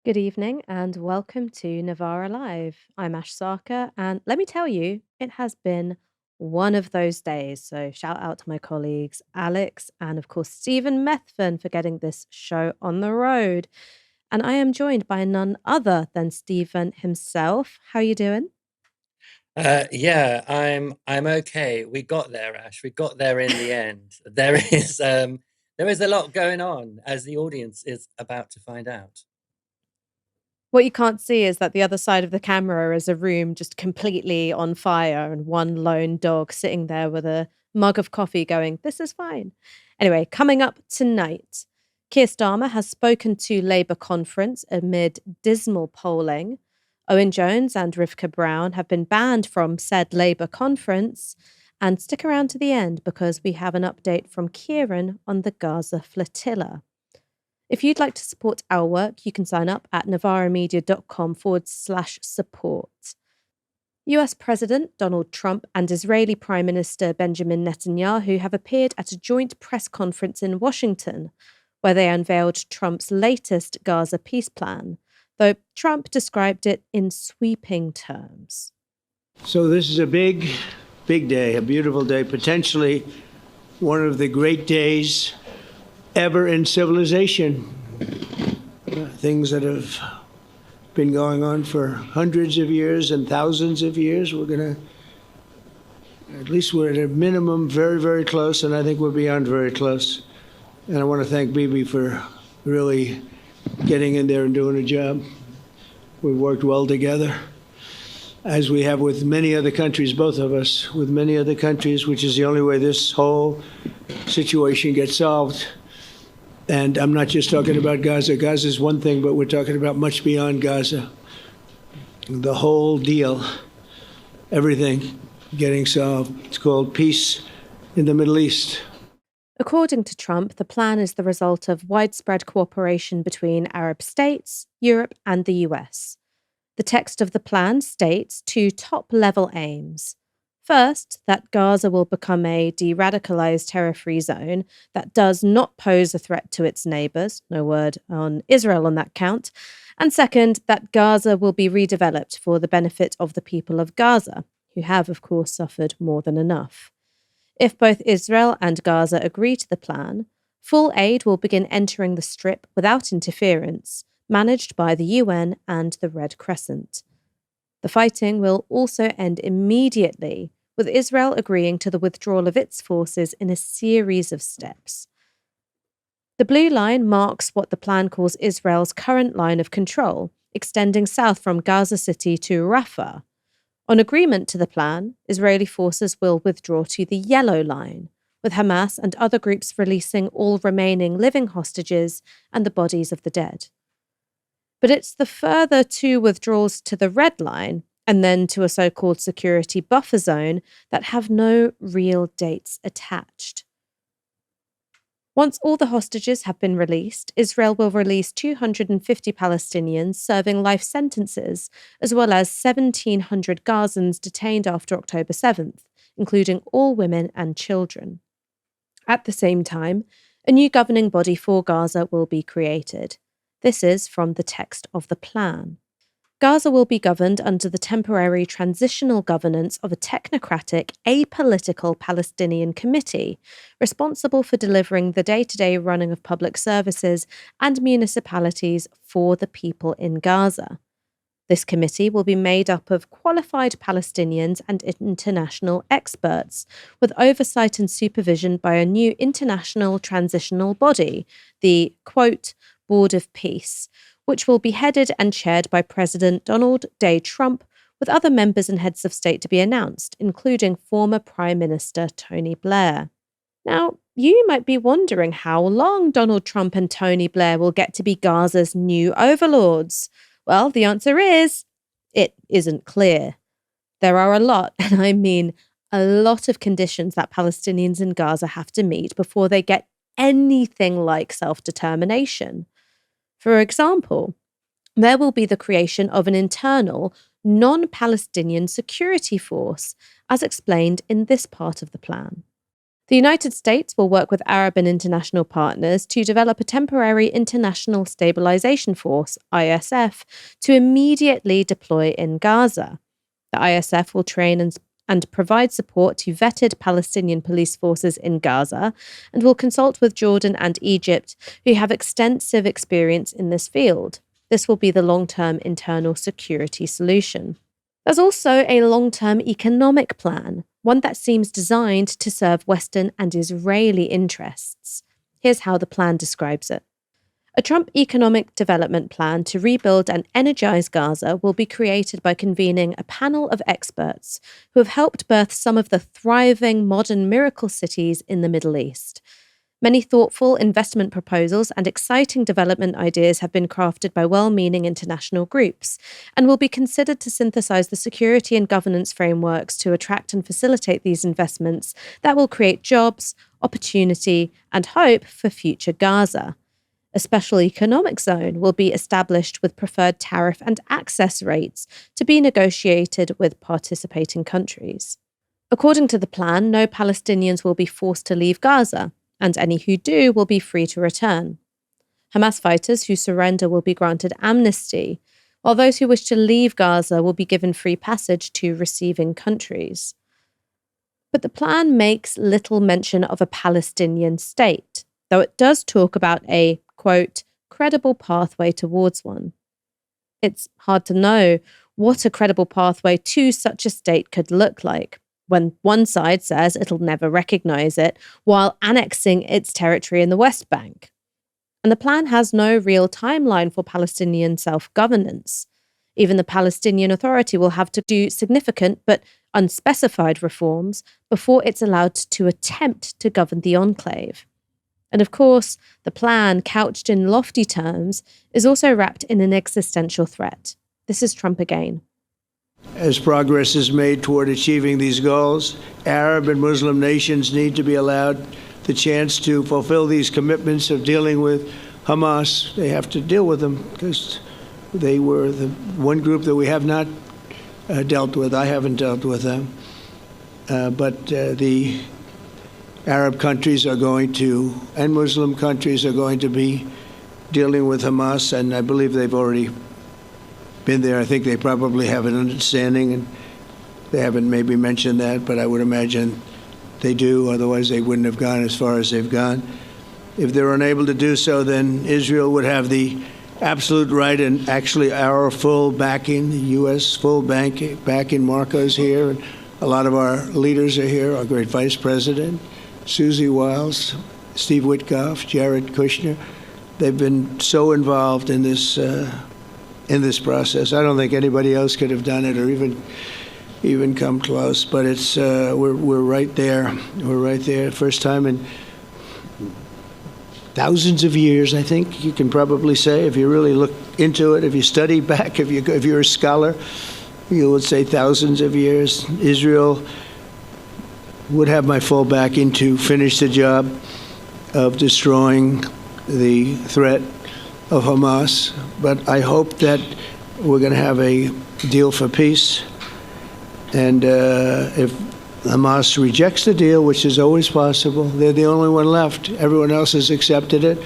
Good evening and welcome to Novara Live. I'm Ash Sarkar, and let me tell you, it has been one of those days. So, shout out to my colleagues Alex and, of course, Stephen Methven for getting this show on the road. And I am joined by none other than Stephen himself. How are you doing? Yeah, I'm okay. We got there, Ash. We got there in the end. There is a lot going on, as the audience is about to find out. What you can't see is that the other side of the camera is a room just completely on fire and one lone dog sitting there with a mug of coffee going, "This is fine." Anyway, coming up tonight, Keir Starmer has spoken to Labour conference amid dismal polling. Owen Jones and Rivka Brown have been banned from said Labour conference. And stick around to the end because we have an update from Kieran on the Gaza flotilla. If you'd like to support our work, you can sign up at novaramedia.com/support. US President Donald Trump and Israeli Prime Minister Benjamin Netanyahu have appeared at a joint press conference in Washington, where they unveiled Trump's latest Gaza peace plan, though Trump described it in sweeping terms. So this is a big day, a beautiful day, potentially one of the great days ever in civilization. Things that have been going on for hundreds of years and thousands of years. We're at a minimum very, very close, and I think we're beyond very close. And I want to thank Bibi for really getting in there and doing a job. We've worked well together, as we have with many other countries, both of us, with many other countries, which is the only way this whole situation gets solved. And I'm not just talking about Gaza. Gaza is one thing, but we're talking about much beyond Gaza. The whole deal, everything getting solved. It's called peace in the Middle East. According to Trump, the plan is the result of widespread cooperation between Arab states, Europe, and the US. The text of the plan states two top-level aims. First, that Gaza will become a de-radicalized terror-free zone that does not pose a threat to its neighbors, no word on Israel on that count. And second, that Gaza will be redeveloped for the benefit of the people of Gaza, who have, of course, suffered more than enough. If both Israel and Gaza agree to the plan, full aid will begin entering the Strip without interference, managed by the UN and the Red Crescent. The fighting will also end immediately, with Israel agreeing to the withdrawal of its forces in a series of steps. The blue line marks what the plan calls Israel's current line of control, extending south from Gaza City to Rafah. On agreement to the plan, Israeli forces will withdraw to the yellow line, with Hamas and other groups releasing all remaining living hostages and the bodies of the dead. But it's the further two withdrawals to the red line and then to a so-called security buffer zone that have no real dates attached. Once all the hostages have been released, Israel will release 250 Palestinians serving life sentences, as well as 1,700 Gazans detained after October 7th, including all women and children. At the same time, a new governing body for Gaza will be created. This is from the text of the plan. Gaza will be governed under the temporary transitional governance of a technocratic, apolitical Palestinian committee responsible for delivering the day-to-day running of public services and municipalities for the people in Gaza. This committee will be made up of qualified Palestinians and international experts, with oversight and supervision by a new international transitional body, the, quote, Board of Peace, which will be headed and chaired by President Donald J. Trump, with other members and heads of state to be announced, including former Prime Minister Tony Blair. Now, you might be wondering how long Donald Trump and Tony Blair will get to be Gaza's new overlords. Well, the answer is, it isn't clear. There are a lot, and I mean a lot of conditions that Palestinians in Gaza have to meet before they get anything like self-determination. For example, there will be the creation of an internal, non-Palestinian security force, as explained in this part of the plan. The United States will work with Arab and international partners to develop a temporary International Stabilization Force, ISF, to immediately deploy in Gaza. The ISF will train and provide support to vetted Palestinian police forces in Gaza and will consult with Jordan and Egypt, who have extensive experience in this field. This will be the long-term internal security solution. There's also a long-term economic plan, one that seems designed to serve Western and Israeli interests. Here's how the plan describes it. A Trump economic development plan to rebuild and energize Gaza will be created by convening a panel of experts who have helped birth some of the thriving modern miracle cities in the Middle East. Many thoughtful investment proposals and exciting development ideas have been crafted by well-meaning international groups and will be considered to synthesize the security and governance frameworks to attract and facilitate these investments that will create jobs, opportunity, and hope for future Gaza. A special economic zone will be established with preferred tariff and access rates to be negotiated with participating countries. According to the plan, no Palestinians will be forced to leave Gaza, and any who do will be free to return. Hamas fighters who surrender will be granted amnesty, while those who wish to leave Gaza will be given free passage to receiving countries. But the plan makes little mention of a Palestinian state, though it does talk about a, quote, credible pathway towards one. It's hard to know what a credible pathway to such a state could look like, when one side says it'll never recognize it while annexing its territory in the West Bank. And the plan has no real timeline for Palestinian self-governance. Even the Palestinian Authority will have to do significant but unspecified reforms before it's allowed to attempt to govern the enclave. And of course, the plan, couched in lofty terms, is also wrapped in an existential threat. This is Trump again. As progress is made toward achieving these goals, Arab and Muslim nations need to be allowed the chance to fulfill these commitments of dealing with Hamas. They have to deal with them because they were the one group that we have not dealt with. I haven't dealt with them. But the Arab countries are going to, and Muslim countries are going to be dealing with Hamas, and I believe they've already been there. I think they probably have an understanding, and they haven't maybe mentioned that, but I would imagine they do. Otherwise, they wouldn't have gone as far as they've gone. If they're unable to do so, then Israel would have the absolute right and actually our full backing, the U.S. full backing. Marco's here, and a lot of our leaders are here, our great Vice President, Susie Wiles, Steve Witkoff, Jared Kushner. They've been so involved in this process. I don't think anybody else could have done it or even come close. But it's we're right there. We're right there. First time in thousands of years, I think you can probably say, if you really look into it, if you study back, if you're a scholar, you would say thousands of years. Israel would have my full backing to finish the job of destroying the threat of Hamas, but I hope that we're going to have a deal for peace. And if Hamas rejects the deal, which is always possible, they're the only one left. Everyone else has accepted it.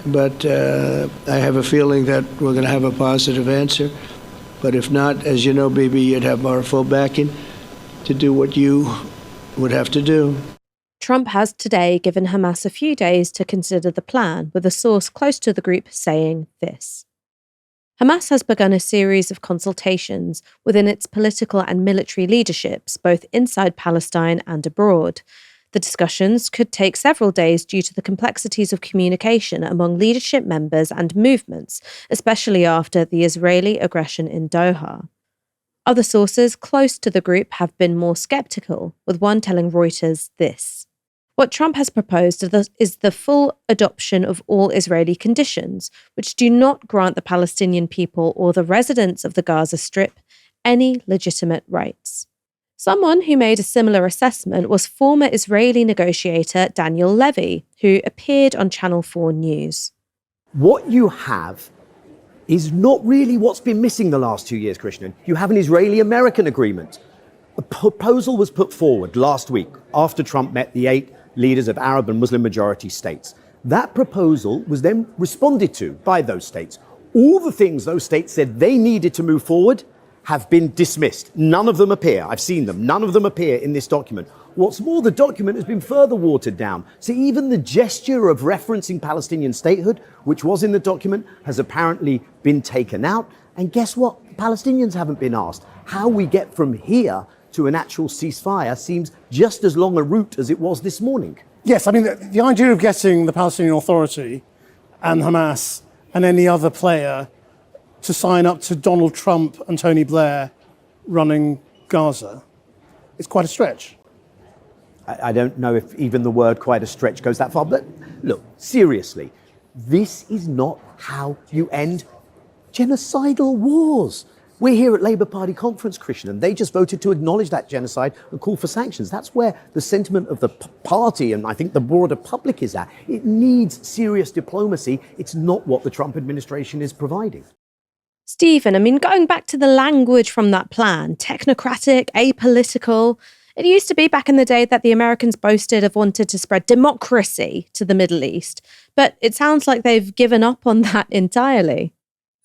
But I have a feeling that we're going to have a positive answer. But if not, as you know, Bibi, you'd have our full backing to do what you would have to do. Trump has today given Hamas a few days to consider the plan, with a source close to the group saying this. Hamas has begun a series of consultations within its political and military leaderships, both inside Palestine and abroad. The discussions could take several days due to the complexities of communication among leadership members and movements, especially after the Israeli aggression in Doha. Other sources close to the group have been more skeptical, with one telling Reuters this. What Trump has proposed is the full adoption of all Israeli conditions, which do not grant the Palestinian people or the residents of the Gaza Strip any legitimate rights. Someone who made a similar assessment was former Israeli negotiator Daniel Levy, who appeared on Channel 4 News. What you have is not really what's been missing the last 2 years, Krishnan. You have an Israeli-American agreement. A proposal was put forward last week after Trump met the 8 leaders of Arab and Muslim majority states. That proposal was then responded to by those states. All the things those states said they needed to move forward have been dismissed. None of them appear. I've seen them. None of them appear in this document. What's more, the document has been further watered down. So even the gesture of referencing Palestinian statehood, which was in the document, has apparently been taken out. And guess what? Palestinians haven't been asked. How we get from here to an actual ceasefire seems just as long a route as it was this morning. Yes, I mean, the idea of getting the Palestinian Authority and Hamas and any other player to sign up to Donald Trump and Tony Blair running Gaza is quite a stretch. I don't know if even the word quite a stretch goes that far, but look, seriously, this is not how you end genocidal wars. We're here at Labour Party conference, Christian, and they just voted to acknowledge that genocide and call for sanctions. That's where the sentiment of the party and I think the broader public is at. It needs serious diplomacy. It's not what the Trump administration is providing. Stephen, I mean, going back to the language from that plan, technocratic, apolitical, it used to be back in the day that the Americans boasted of wanted to spread democracy to the Middle East, but it sounds like they've given up on that entirely.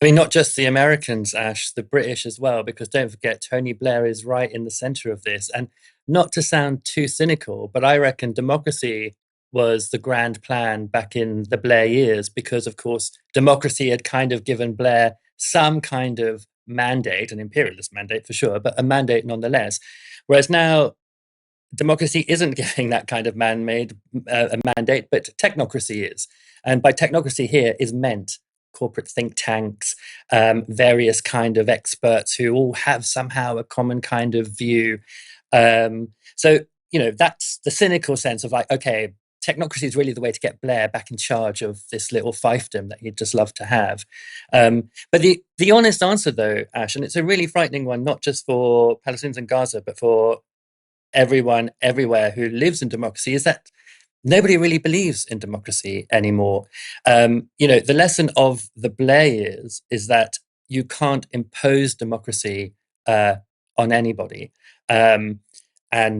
I mean, not just the Americans, Ash, the British as well, because don't forget, Tony Blair is right in the center of this. And not to sound too cynical, but I reckon democracy was the grand plan back in the Blair years, because, of course, democracy had kind of given Blair some kind of mandate, an imperialist mandate for sure, but a mandate nonetheless. Whereas now, democracy isn't giving that kind of man-made mandate, but technocracy is. And by technocracy here is meant corporate think tanks, various kind of experts who all have somehow a common kind of view. So, that's the cynical sense of like, okay, technocracy is really the way to get Blair back in charge of this little fiefdom that he'd just love to have. But the honest answer, though, Ash, and it's a really frightening one, not just for Palestinians in Gaza, but for everyone everywhere who lives in democracy, is that nobody really believes in democracy anymore. The lesson of the Blair years is that you can't impose democracy on anybody. And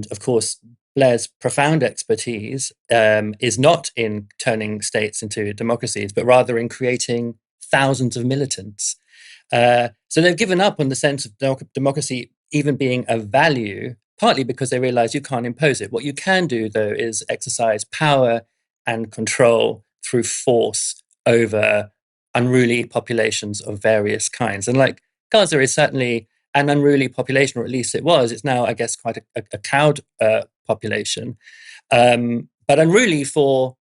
of course, Blair's profound expertise is not in turning states into democracies, but rather in creating thousands of militants. So they've given up on the sense of democracy even being a value, partly because they realize you can't impose it. What you can do, though, is exercise power and control through force over unruly populations of various kinds. And like Gaza is certainly an unruly population, or at least it was. It's now, I guess, quite a cowed population, but unruly for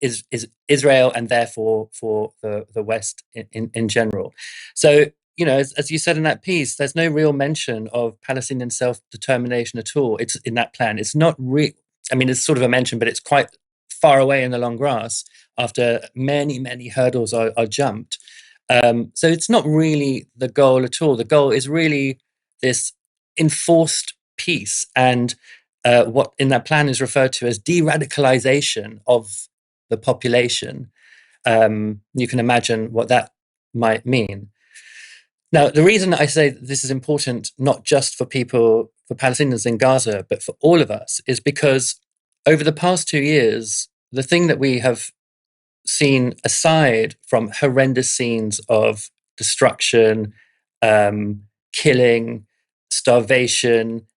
is Israel and therefore for the West in general. So, as you said in that piece, there's no real mention of Palestinian self-determination at all. It's in that plan. It's not real. I mean, it's sort of a mention, but it's quite far away in the long grass after many, many hurdles are jumped. So it's not really the goal at all. The goal is really this enforced peace and what in that plan is referred to as de-radicalization of the population. You can imagine what that might mean. Now, the reason I say that this is important, not just for Palestinians in Gaza, but for all of us, is because over the past 2 years, the thing that we have seen, aside from horrendous scenes of destruction, killing, starvation,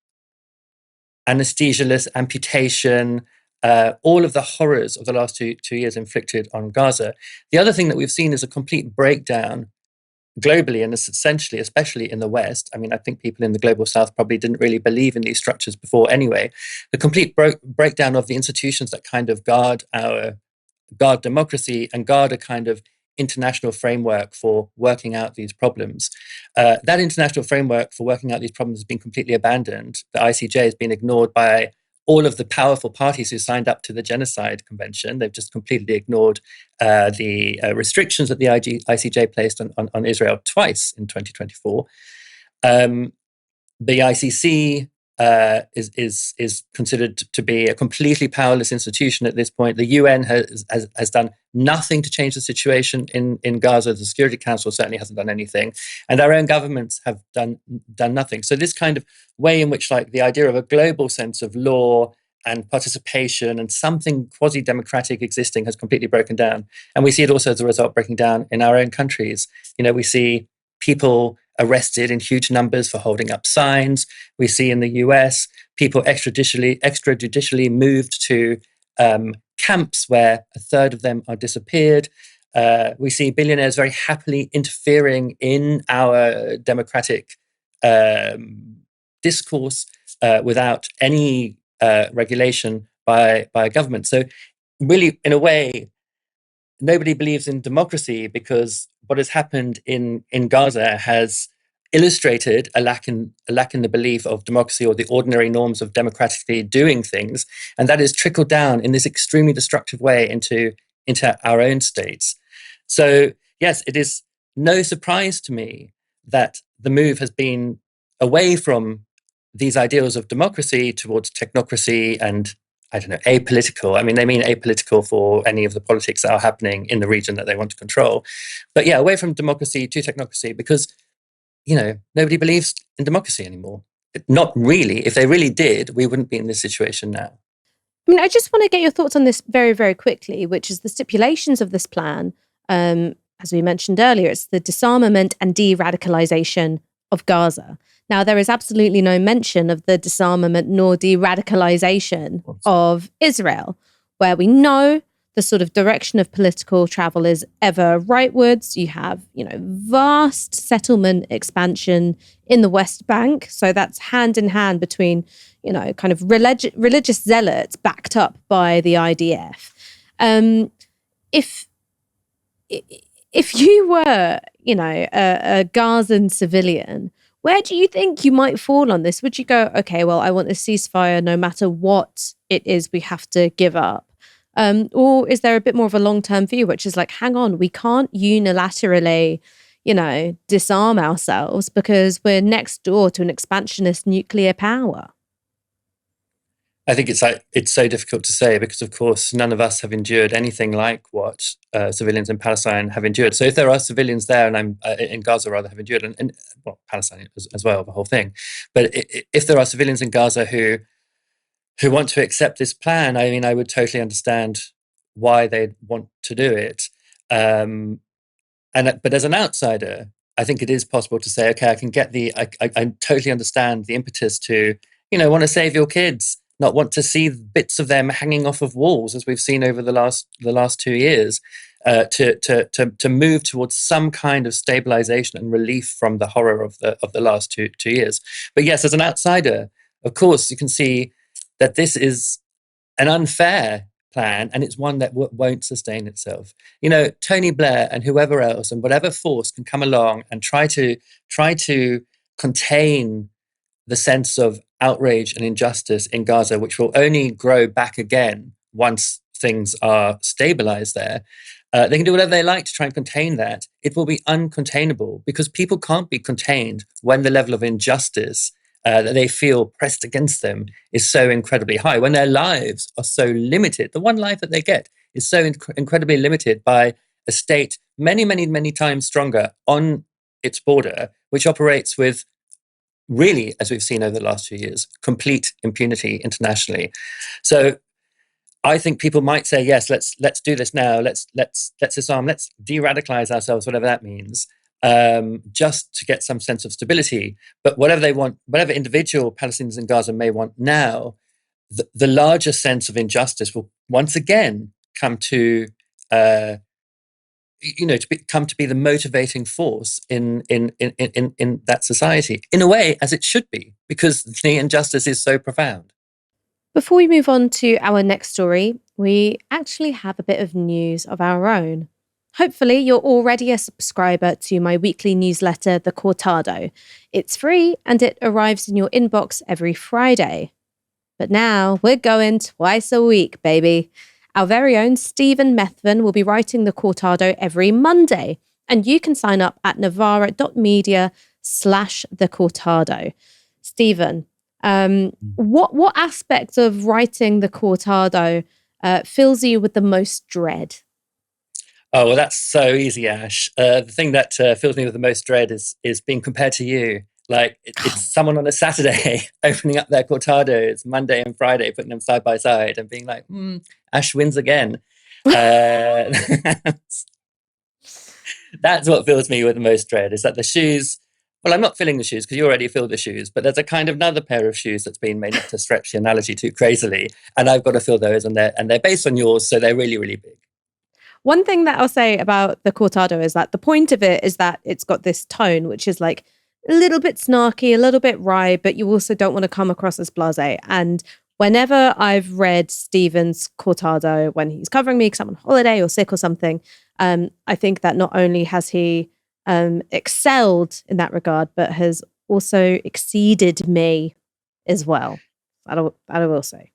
anesthesialess amputation, all of the horrors of the last two years inflicted on Gaza, the other thing that we've seen is a complete breakdown globally, and essentially, especially in the West. I mean, I think people in the global South probably didn't really believe in these structures before anyway. The complete breakdown of the institutions that kind of guard democracy and guard a kind of international framework for working out these problems. That international framework for working out these problems has been completely abandoned. The ICJ has been ignored by all of the powerful parties who signed up to the Genocide Convention. They've just completely ignored the restrictions that the ICJ placed on Israel twice in 2024. The ICC is considered to be a completely powerless institution at this point. The UN has done nothing to change the situation in Gaza. The Security Council certainly hasn't done anything, and our own governments have done nothing. So this kind of way in which, like, the idea of a global sense of law and participation and something quasi-democratic existing has completely broken down. And we see it also as a result breaking down in our own countries. We see people arrested in huge numbers for holding up signs. We see in the US people extrajudicially moved to camps where a third of them are disappeared. We see billionaires very happily interfering in our democratic discourse without any regulation by government. So really, in a way, nobody believes in democracy because what has happened in Gaza has illustrated a lack in the belief of democracy or the ordinary norms of democratically doing things, and that is trickled down in this extremely destructive way into our own states. So yes, it is no surprise to me that the move has been away from these ideals of democracy towards technocracy and, I don't know, apolitical. I mean, they mean apolitical for any of the politics that are happening in the region that they want to control. But yeah, away from democracy to technocracy, because, nobody believes in democracy anymore. Not really. If they really did, we wouldn't be in this situation now. I mean, I just want to get your thoughts on this very, very quickly, which is the stipulations of this plan. As we mentioned earlier, it's the disarmament and de-radicalization of Gaza. Now, there is absolutely no mention of the disarmament nor de-radicalization of Israel, where we know the sort of direction of political travel is ever rightwards. You have, vast settlement expansion in the West Bank. So that's hand in hand between, kind of religious zealots backed up by the IDF. If you were, a Gazan civilian, where do you think you might fall on this? Would you go, okay, well, I want a ceasefire no matter what it is we have to give up? Or is there a bit more of a long-term view, which is like, hang on, we can't unilaterally, disarm ourselves because we're next door to an expansionist nuclear power? I think it's so difficult to say because, of course, none of us have endured anything like what civilians in Palestine have endured. So if there are civilians there, and I'm in Gaza rather, have endured, and well, Palestine as well, the whole thing. But if there are civilians in Gaza who want to accept this plan, I mean, I would totally understand why they'd want to do it. But as an outsider, I think it is possible to say, okay, I can get I totally understand the impetus to, want to save your kids, not want to see bits of them hanging off of walls, as we've seen over the last 2 years, to move towards some kind of stabilization and relief from the horror of the last two years. But yes, as an outsider, of course, you can see that this is an unfair plan, and it's one that won't sustain itself. Tony Blair and whoever else and whatever force can come along and try to contain the sense of outrage and injustice in Gaza, which will only grow back again once things are stabilized there. They can do whatever they like to try and contain that. It will be uncontainable because people can't be contained when the level of injustice that they feel pressed against them is so incredibly high, when their lives are so limited. The one life that they get is so incredibly limited by a state many, many, many times stronger on its border, which operates with, really, as we've seen over the last few years, complete impunity internationally. So I think people might say, yes, let's do this now. Let's disarm. Let's de-radicalize ourselves, whatever that means, just to get some sense of stability. But whatever they want, whatever individual Palestinians in Gaza may want now, the larger sense of injustice will once again come to come to be the motivating force in that society, in a way, as it should be, because the injustice is so profound. Before we move on to our next story, we actually have a bit of news of our own. Hopefully, you're already a subscriber to my weekly newsletter, The Cortado. It's free and it arrives in your inbox every Friday. But now we're going twice a week, baby. Our very own Stephen Methven will be writing The Cortado every Monday, and you can sign up at novara.media/The Cortado. Stephen, What aspect of writing the Cortado fills you with the most dread? Oh, well, that's so easy, Ash. The thing that fills me with the most dread is being compared to you. Like, it's someone on a Saturday opening up their cortados Monday and Friday, putting them side by side and being like, Ash wins again. That's what fills me with the most dread, is that the shoes, well, I'm not filling the shoes because you already filled the shoes, but there's a kind of another pair of shoes that's been made, not to stretch the analogy too crazily, and I've got to fill those, and they're based on yours, so they're really, really big. One thing that I'll say about the Cortado is that the point of it is that it's got this tone, which is like a little bit snarky, a little bit wry, but you also don't want to come across as blasé. And whenever I've read Stephen's Cortado when he's covering me because I'm on holiday or sick or something, I think that not only has he excelled in that regard, but has also exceeded me as well. That I will say.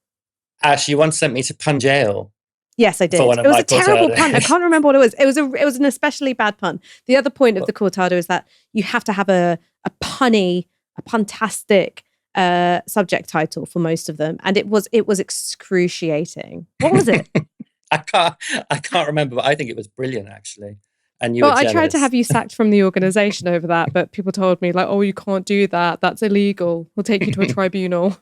Ash, you once sent me to pun jail. Yes, I did. It was a terrible pun. I can't remember what it was. It was an especially bad pun. The other point of the Cortado is that you have to have a puntastic subject title for most of them, and it was excruciating. What was it? I can't remember, but I think it was brilliant, actually. And you well, were I tried to have you sacked from the organisation over that, but people told me like, "Oh, you can't do that. That's illegal. We'll take you to a tribunal."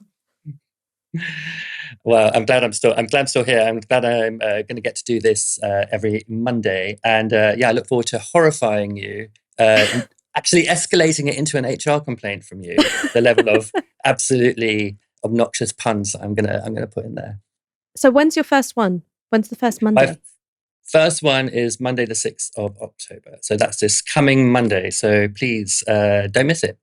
Well, I'm glad I'm still here. I'm glad I'm going to get to do this every Monday, and I look forward to horrifying you. Actually, escalating it into an HR complaint from you. The level of absolutely obnoxious puns I'm gonna put in there. So when's your first one? When's the first Monday? My first one is Monday, the 6th of October. So that's this coming Monday. So please don't miss it.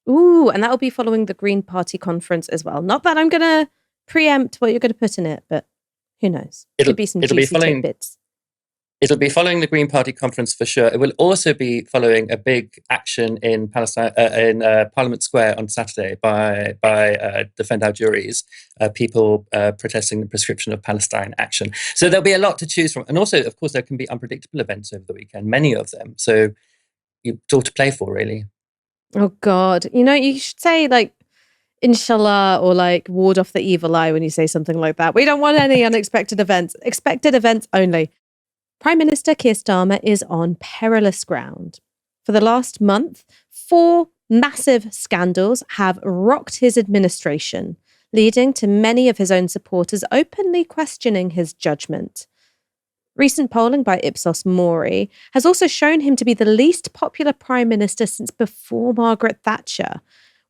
Ooh, and that will be following the Green Party conference as well. Not that I'm going to preempt what you're going to put in it, but who knows? Could be some juicy tidbits. It'll be following the Green Party conference for sure. It will also be following a big action in Palestine, in Parliament Square on Saturday by Defend Our Juries, people protesting the prescription of Palestine action. So there'll be a lot to choose from. And also, of course, there can be unpredictable events over the weekend, many of them. So it's all to play for, really. Oh, God. You should say like, Inshallah, or like ward off the evil eye when you say something like that. We don't want any unexpected events. Expected events only. Prime Minister Keir Starmer is on perilous ground. For the last month, 4 massive scandals have rocked his administration, leading to many of his own supporters openly questioning his judgment. Recent polling by Ipsos Mori has also shown him to be the least popular Prime Minister since before Margaret Thatcher,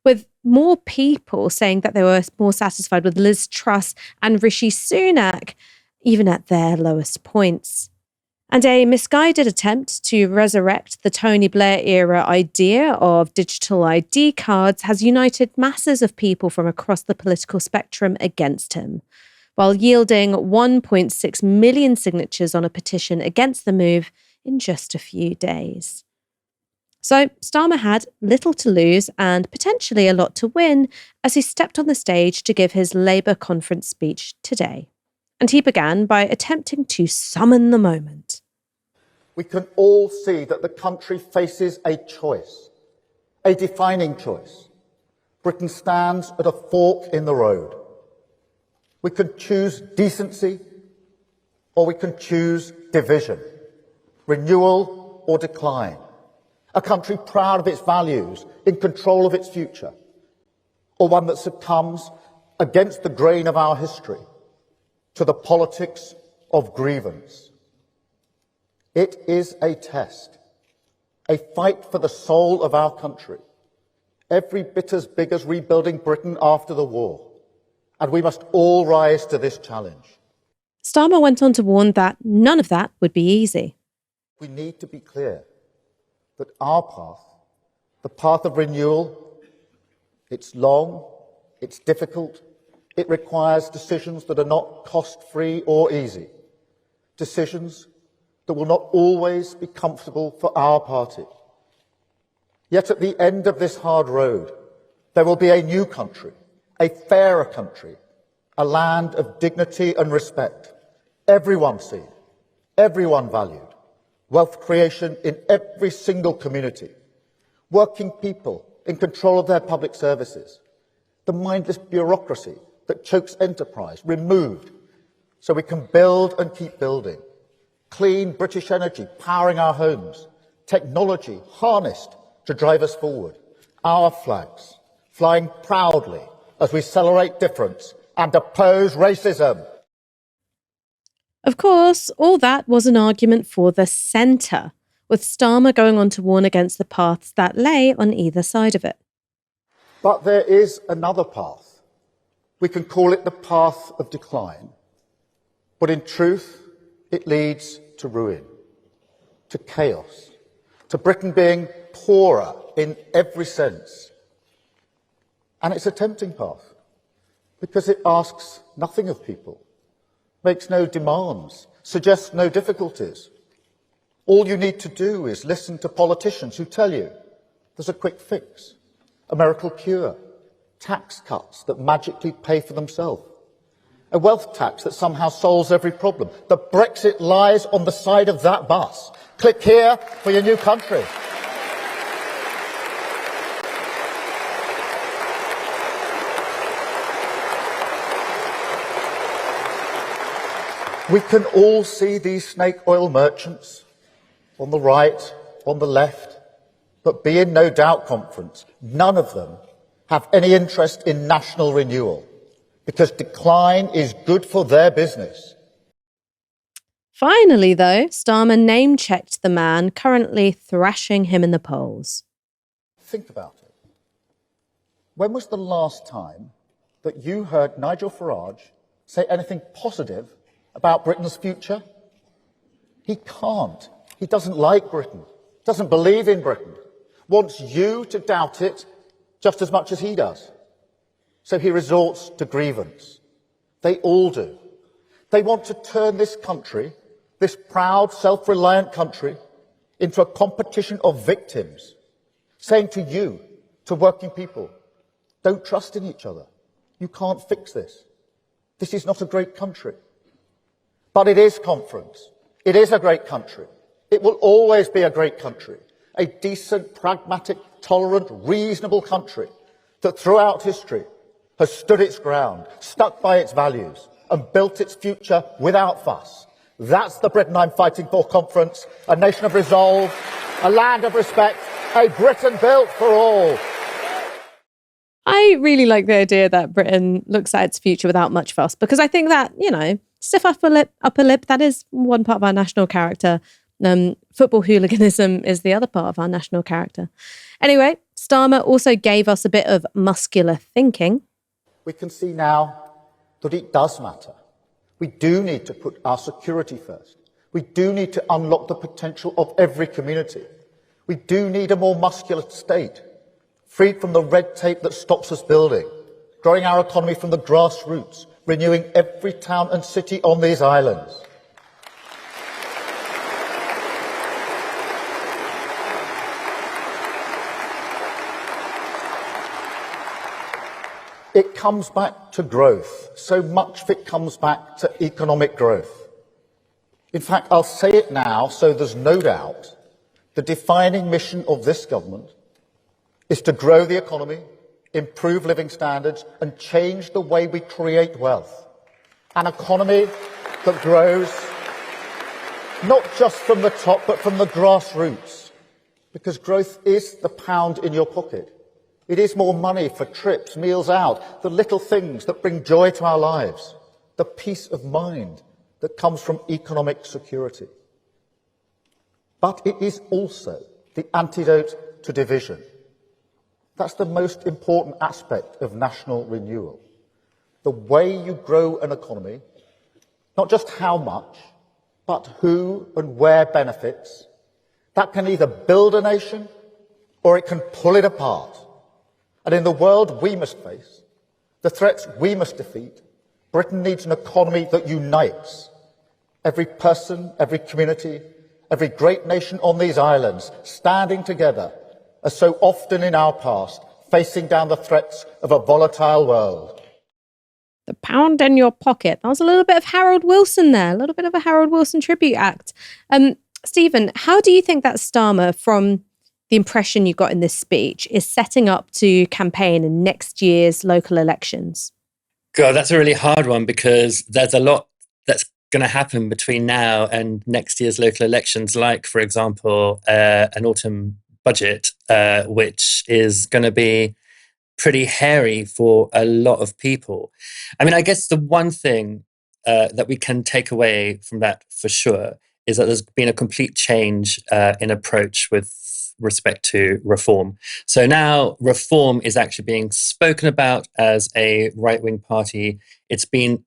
with more people saying that they were more satisfied with Liz Truss and Rishi Sunak, even at their lowest points. And a misguided attempt to resurrect the Tony Blair-era idea of digital ID cards has united masses of people from across the political spectrum against him, while yielding 1.6 million signatures on a petition against the move in just a few days. So Starmer had little to lose and potentially a lot to win as he stepped on the stage to give his Labour conference speech today. And he began by attempting to summon the moment. We can all see that the country faces a choice, a defining choice. Britain stands at a fork in the road. We can choose decency, or we can choose division, renewal or decline. A country proud of its values, in control of its future, or one that succumbs against the grain of our history to the politics of grievance. It is a test, a fight for the soul of our country, every bit as big as rebuilding Britain after the war, and we must all rise to this challenge. Starmer went on to warn that none of that would be easy. We need to be clear that our path, the path of renewal, it's long, it's difficult, it requires decisions that are not cost-free or easy, decisions that will not always be comfortable for our party. Yet at the end of this hard road, there will be a new country, a fairer country, a land of dignity and respect, everyone seen, everyone valued, wealth creation in every single community, working people in control of their public services, The mindless bureaucracy that chokes enterprise, removed, so we can build and keep building. Clean British energy powering our homes. Technology harnessed to drive us forward. Our flags flying proudly as we celebrate difference and oppose racism. Of course, all that was an argument for the centre, with Starmer going on to warn against the paths that lay on either side of it. But there is another path. We can call it the path of decline. But in truth, it leads to ruin, to chaos, to Britain being poorer in every sense. And it's a tempting path, because it asks nothing of people, makes no demands, suggests no difficulties. All you need to do is listen to politicians who tell you there's a quick fix, a miracle cure, tax cuts that magically pay for themselves, a wealth tax that somehow solves every problem. But Brexit lies on the side of that bus. Click here for your new country. We can all see these snake oil merchants on the right, on the left, but be in no doubt conference, none of them have any interest in national renewal, because decline is good for their business. Finally, though, Starmer name-checked the man currently thrashing him in the polls. Think about it. When was the last time that you heard Nigel Farage say anything positive about Britain's future? He can't. He doesn't like Britain, doesn't believe in Britain, wants you to doubt it just as much as he does. So he resorts to grievance. They all do. They want to turn this country, this proud, self-reliant country, into a competition of victims, saying to you, to working people, don't trust in each other. You can't fix this. This is not a great country. But it is, conference. It is a great country. It will always be a great country. A decent, pragmatic, tolerant, reasonable country that throughout history has stood its ground, stuck by its values, and built its future without fuss. That's the Britain I'm fighting for, conference. A nation of resolve, a land of respect, a Britain built for all. I really like the idea that Britain looks at its future without much fuss, because I think that, stiff upper lip, that is one part of our national character. Football hooliganism is the other part of our national character. Anyway, Starmer also gave us a bit of muscular thinking. We can see now that it does matter. We do need to put our security first. We do need to unlock the potential of every community. We do need a more muscular state, freed from the red tape that stops us building, growing our economy from the grassroots, renewing every town and city on these islands. It comes back to growth. So much of it comes back to economic growth. In fact, I'll say it now so there's no doubt. The defining mission of this government is to grow the economy, improve living standards, and change the way we create wealth. An economy that grows not just from the top, but from the grassroots. Because growth is the pound in your pocket. It is more money for trips, meals out, the little things that bring joy to our lives, the peace of mind that comes from economic security. But it is also the antidote to division. That's the most important aspect of national renewal. The way you grow an economy, not just how much, but who and where benefits, that can either build a nation or it can pull it apart. And in the world we must face, the threats we must defeat, Britain needs an economy that unites. Every person, every community, every great nation on these islands standing together, as so often in our past, facing down the threats of a volatile world. The pound in your pocket. That was a little bit of Harold Wilson there, a little bit of a Harold Wilson tribute act. Stephen, how do you think that Starmer, from the impression you got in this speech is setting up to campaign in next year's local elections? God, that's a really hard one because there's a lot that's going to happen between now and next year's local elections, like, for example, an autumn budget, which is going to be pretty hairy for a lot of people. I mean, I guess the one thing that we can take away from that for sure is that there's been a complete change in approach with respect to reform. So now reform is actually being spoken about as a right-wing party. It's been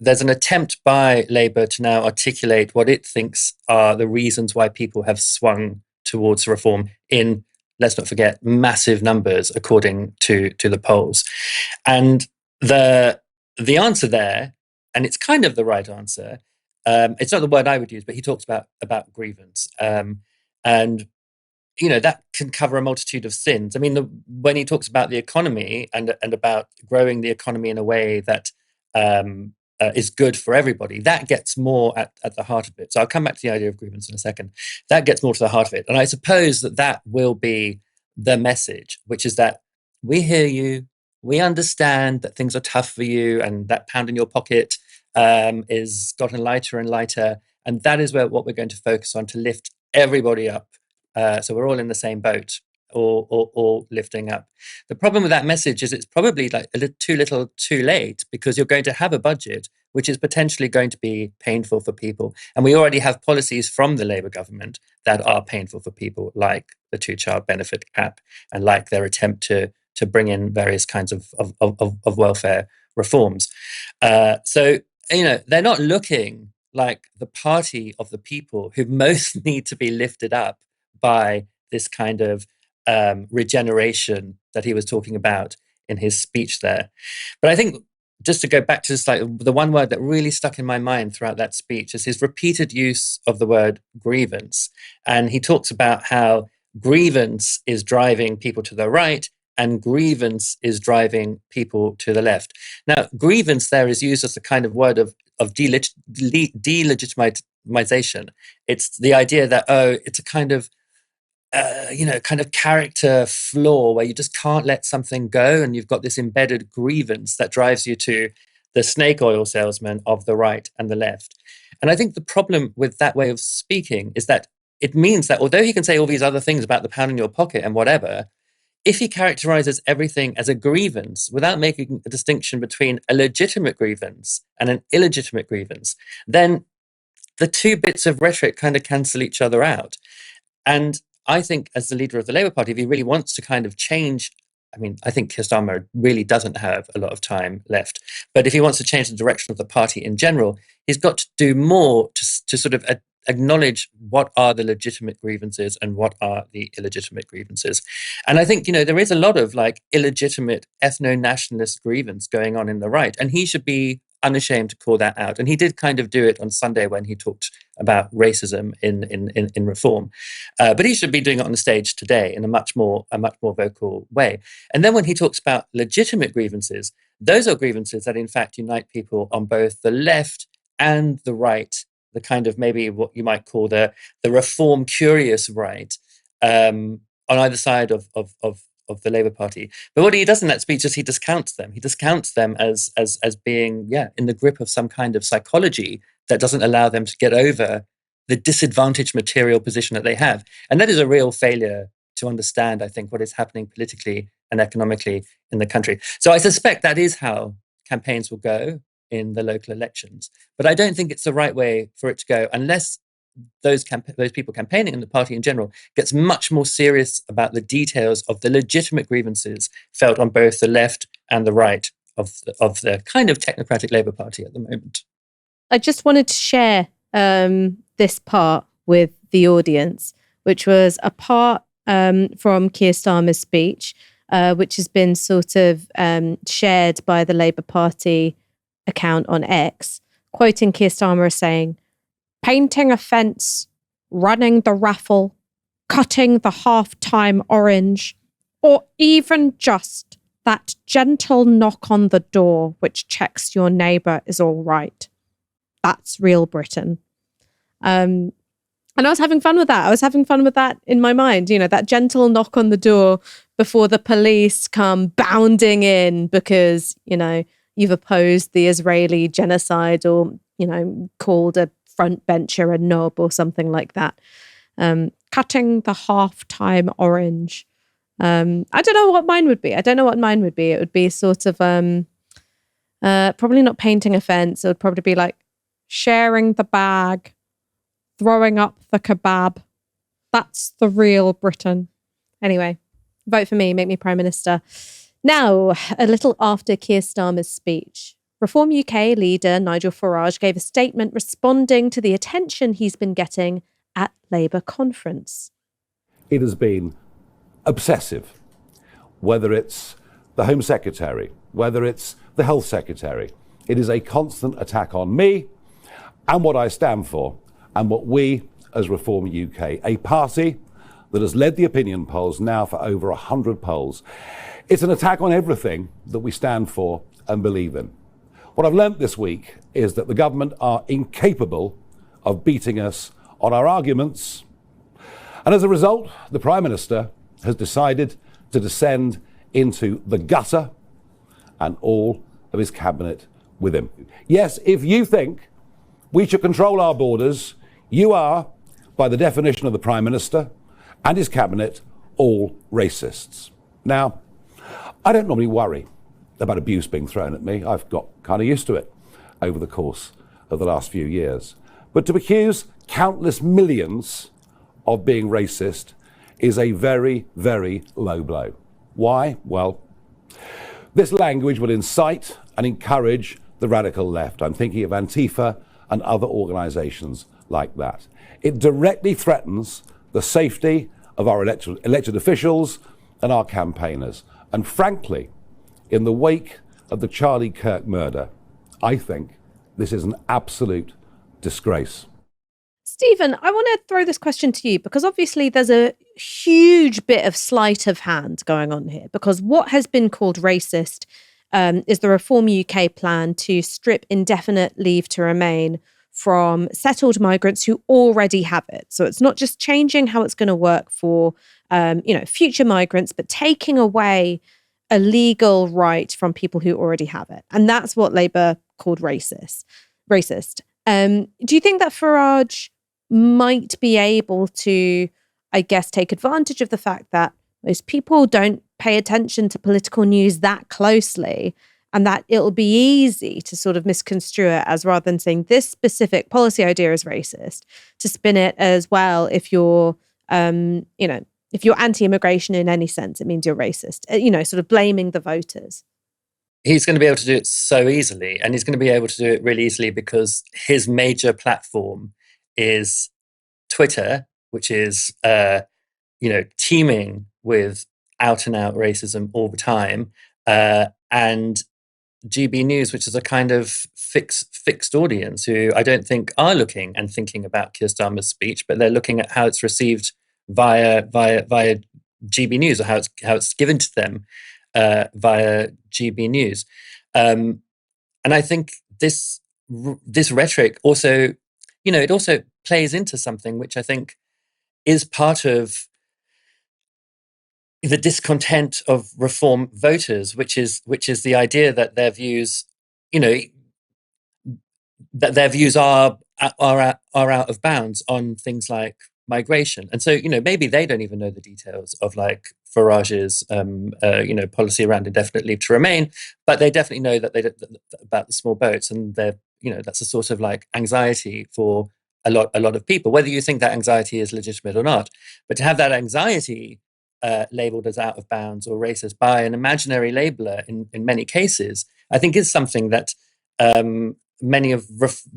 there's an attempt by Labour to now articulate what it thinks are the reasons why people have swung towards reform in, let's not forget, massive numbers according to the polls. And the answer there, and it's kind of the right answer, it's not the word I would use, but he talks about grievance. And that can cover a multitude of sins. I mean, when he talks about the economy and about growing the economy in a way that is good for everybody, that gets more at the heart of it. So I'll come back to the idea of grievance in a second. That gets more to the heart of it. And I suppose that will be the message, which is that we hear you, we understand that things are tough for you, and that pound in your pocket is gotten lighter and lighter. And that is what we're going to focus on to lift everybody up. So we're all in the same boat, or lifting up. The problem with that message is it's probably like too little too late, because you're going to have a budget which is potentially going to be painful for people. And we already have policies from the Labour government that are painful for people, like the two-child benefit cap and like their attempt to bring in various kinds of welfare reforms. So, they're not looking like the party of the people who most need to be lifted up by this kind of regeneration that he was talking about in his speech there. But I think, just to go back to the one word that really stuck in my mind throughout that speech is his repeated use of the word grievance. And he talks about how grievance is driving people to the right and grievance is driving people to the left. Now, grievance there is used as a kind of word of delegitimization. It's the idea that, it's a kind of character flaw where you just can't let something go, and you've got this embedded grievance that drives you to the snake oil salesman of the right and the left. And I think the problem with that way of speaking is that it means that although he can say all these other things about the pound in your pocket and whatever, if he characterizes everything as a grievance without making a distinction between a legitimate grievance and an illegitimate grievance, then the two bits of rhetoric kind of cancel each other out. And I think as the leader of the Labour Party, if he really wants to kind of change, I think Keir Starmer really doesn't have a lot of time left. But if he wants to change the direction of the party in general, he's got to do more to sort of acknowledge what are the legitimate grievances and what are the illegitimate grievances. And I think, there is a lot of illegitimate ethno-nationalist grievance going on in the right, and he should be unashamed to call that out. And he did kind of do it on Sunday when he talked about racism in reform. But he should be doing it on the stage today in a much more vocal way. And then when he talks about legitimate grievances, those are grievances that in fact unite people on both the left and the right, the kind of maybe what you might call the reform curious right, on either side of the Labour Party. But what he does in that speech is he discounts them. He discounts them as being, in the grip of some kind of psychology that doesn't allow them to get over the disadvantaged material position that they have. And that is a real failure to understand, I think, what is happening politically and economically in the country. So I suspect that is how campaigns will go in the local elections. But I don't think it's the right way for it to go unless those people campaigning in the party in general gets much more serious about the details of the legitimate grievances felt on both the left and the right of the kind of technocratic Labour Party at the moment. I just wanted to share this part with the audience, which was a part from Keir Starmer's speech, which has been sort of shared by the Labour Party account on X, quoting Keir Starmer as saying, "Painting a fence, running the raffle, cutting the half-time orange, or even just that gentle knock on the door which checks your neighbour is all right. That's real Britain." And And I was having fun with that. I was having fun with that in my mind, that gentle knock on the door before the police come bounding in because, you've opposed the Israeli genocide or, called a front bencher a knob or something like that. Cutting the halftime orange. I don't know what mine would be. It would be sort of probably not painting a fence. It would probably be like sharing the bag, throwing up the kebab. That's the real Britain. Anyway, vote for me, make me Prime Minister. Now, a little after Keir Starmer's speech, Reform UK leader Nigel Farage gave a statement responding to the attention he's been getting at Labour conference. It has been obsessive, whether it's the Home Secretary, whether it's the Health Secretary. It is a constant attack on me and what I stand for and what we as Reform UK, a party that has led the opinion polls now for over 100 polls. It's an attack on everything that we stand for and believe in. What I've learnt this week is that the government are incapable of beating us on our arguments. And as a result, the Prime Minister has decided to descend into the gutter and all of his cabinet with him. Yes, if you think we should control our borders, you are, by the definition of the Prime Minister and his cabinet, all racists. Now, I don't normally worry about abuse being thrown at me. I've got kind of used to it over the course of the last few years. But to accuse countless millions of being racist is a very, very low blow. Why? Well, this language will incite and encourage the radical left. I'm thinking of Antifa and other organisations like that. It directly threatens the safety of our elected officials and our campaigners. And frankly, in the wake of the Charlie Kirk murder, I think this is an absolute disgrace. Stephen, I want to throw this question to you because obviously there's a huge bit of sleight of hand going on here because what has been called racist is the Reform UK plan to strip indefinite leave to remain from settled migrants who already have it. So it's not just changing how it's going to work for future migrants, but taking away a legal right from people who already have it. And that's what Labour called racist. Do you think that Farage might be able to, I guess, take advantage of the fact that most people don't pay attention to political news that closely and that it'll be easy to sort of misconstrue it as rather than saying this specific policy idea is racist, to spin it as, well, if you're, if you're anti-immigration in any sense, it means you're racist, sort of blaming the voters. He's going to be able to do it so easily, and he's going to be able to do it really easily because his major platform is Twitter, which is, teeming with out-and-out racism all the time, and GB News, which is a kind of fixed audience who I don't think are looking and thinking about Keir Starmer's speech, but they're looking at how it's received via GB News, or how it's given to them via GB News, and I think this rhetoric also, it also plays into something which I think is part of the discontent of Reform voters, which is the idea that their views, are out of bounds on things like migration. And so, maybe they don't even know the details of like Farage's, policy around indefinite leave to remain, but they definitely know that about the small boats, and they're, that's a sort of like anxiety for a lot of people, whether you think that anxiety is legitimate or not. But to have that anxiety labelled as out of bounds or racist by an imaginary labeller in many cases, I think is something that many of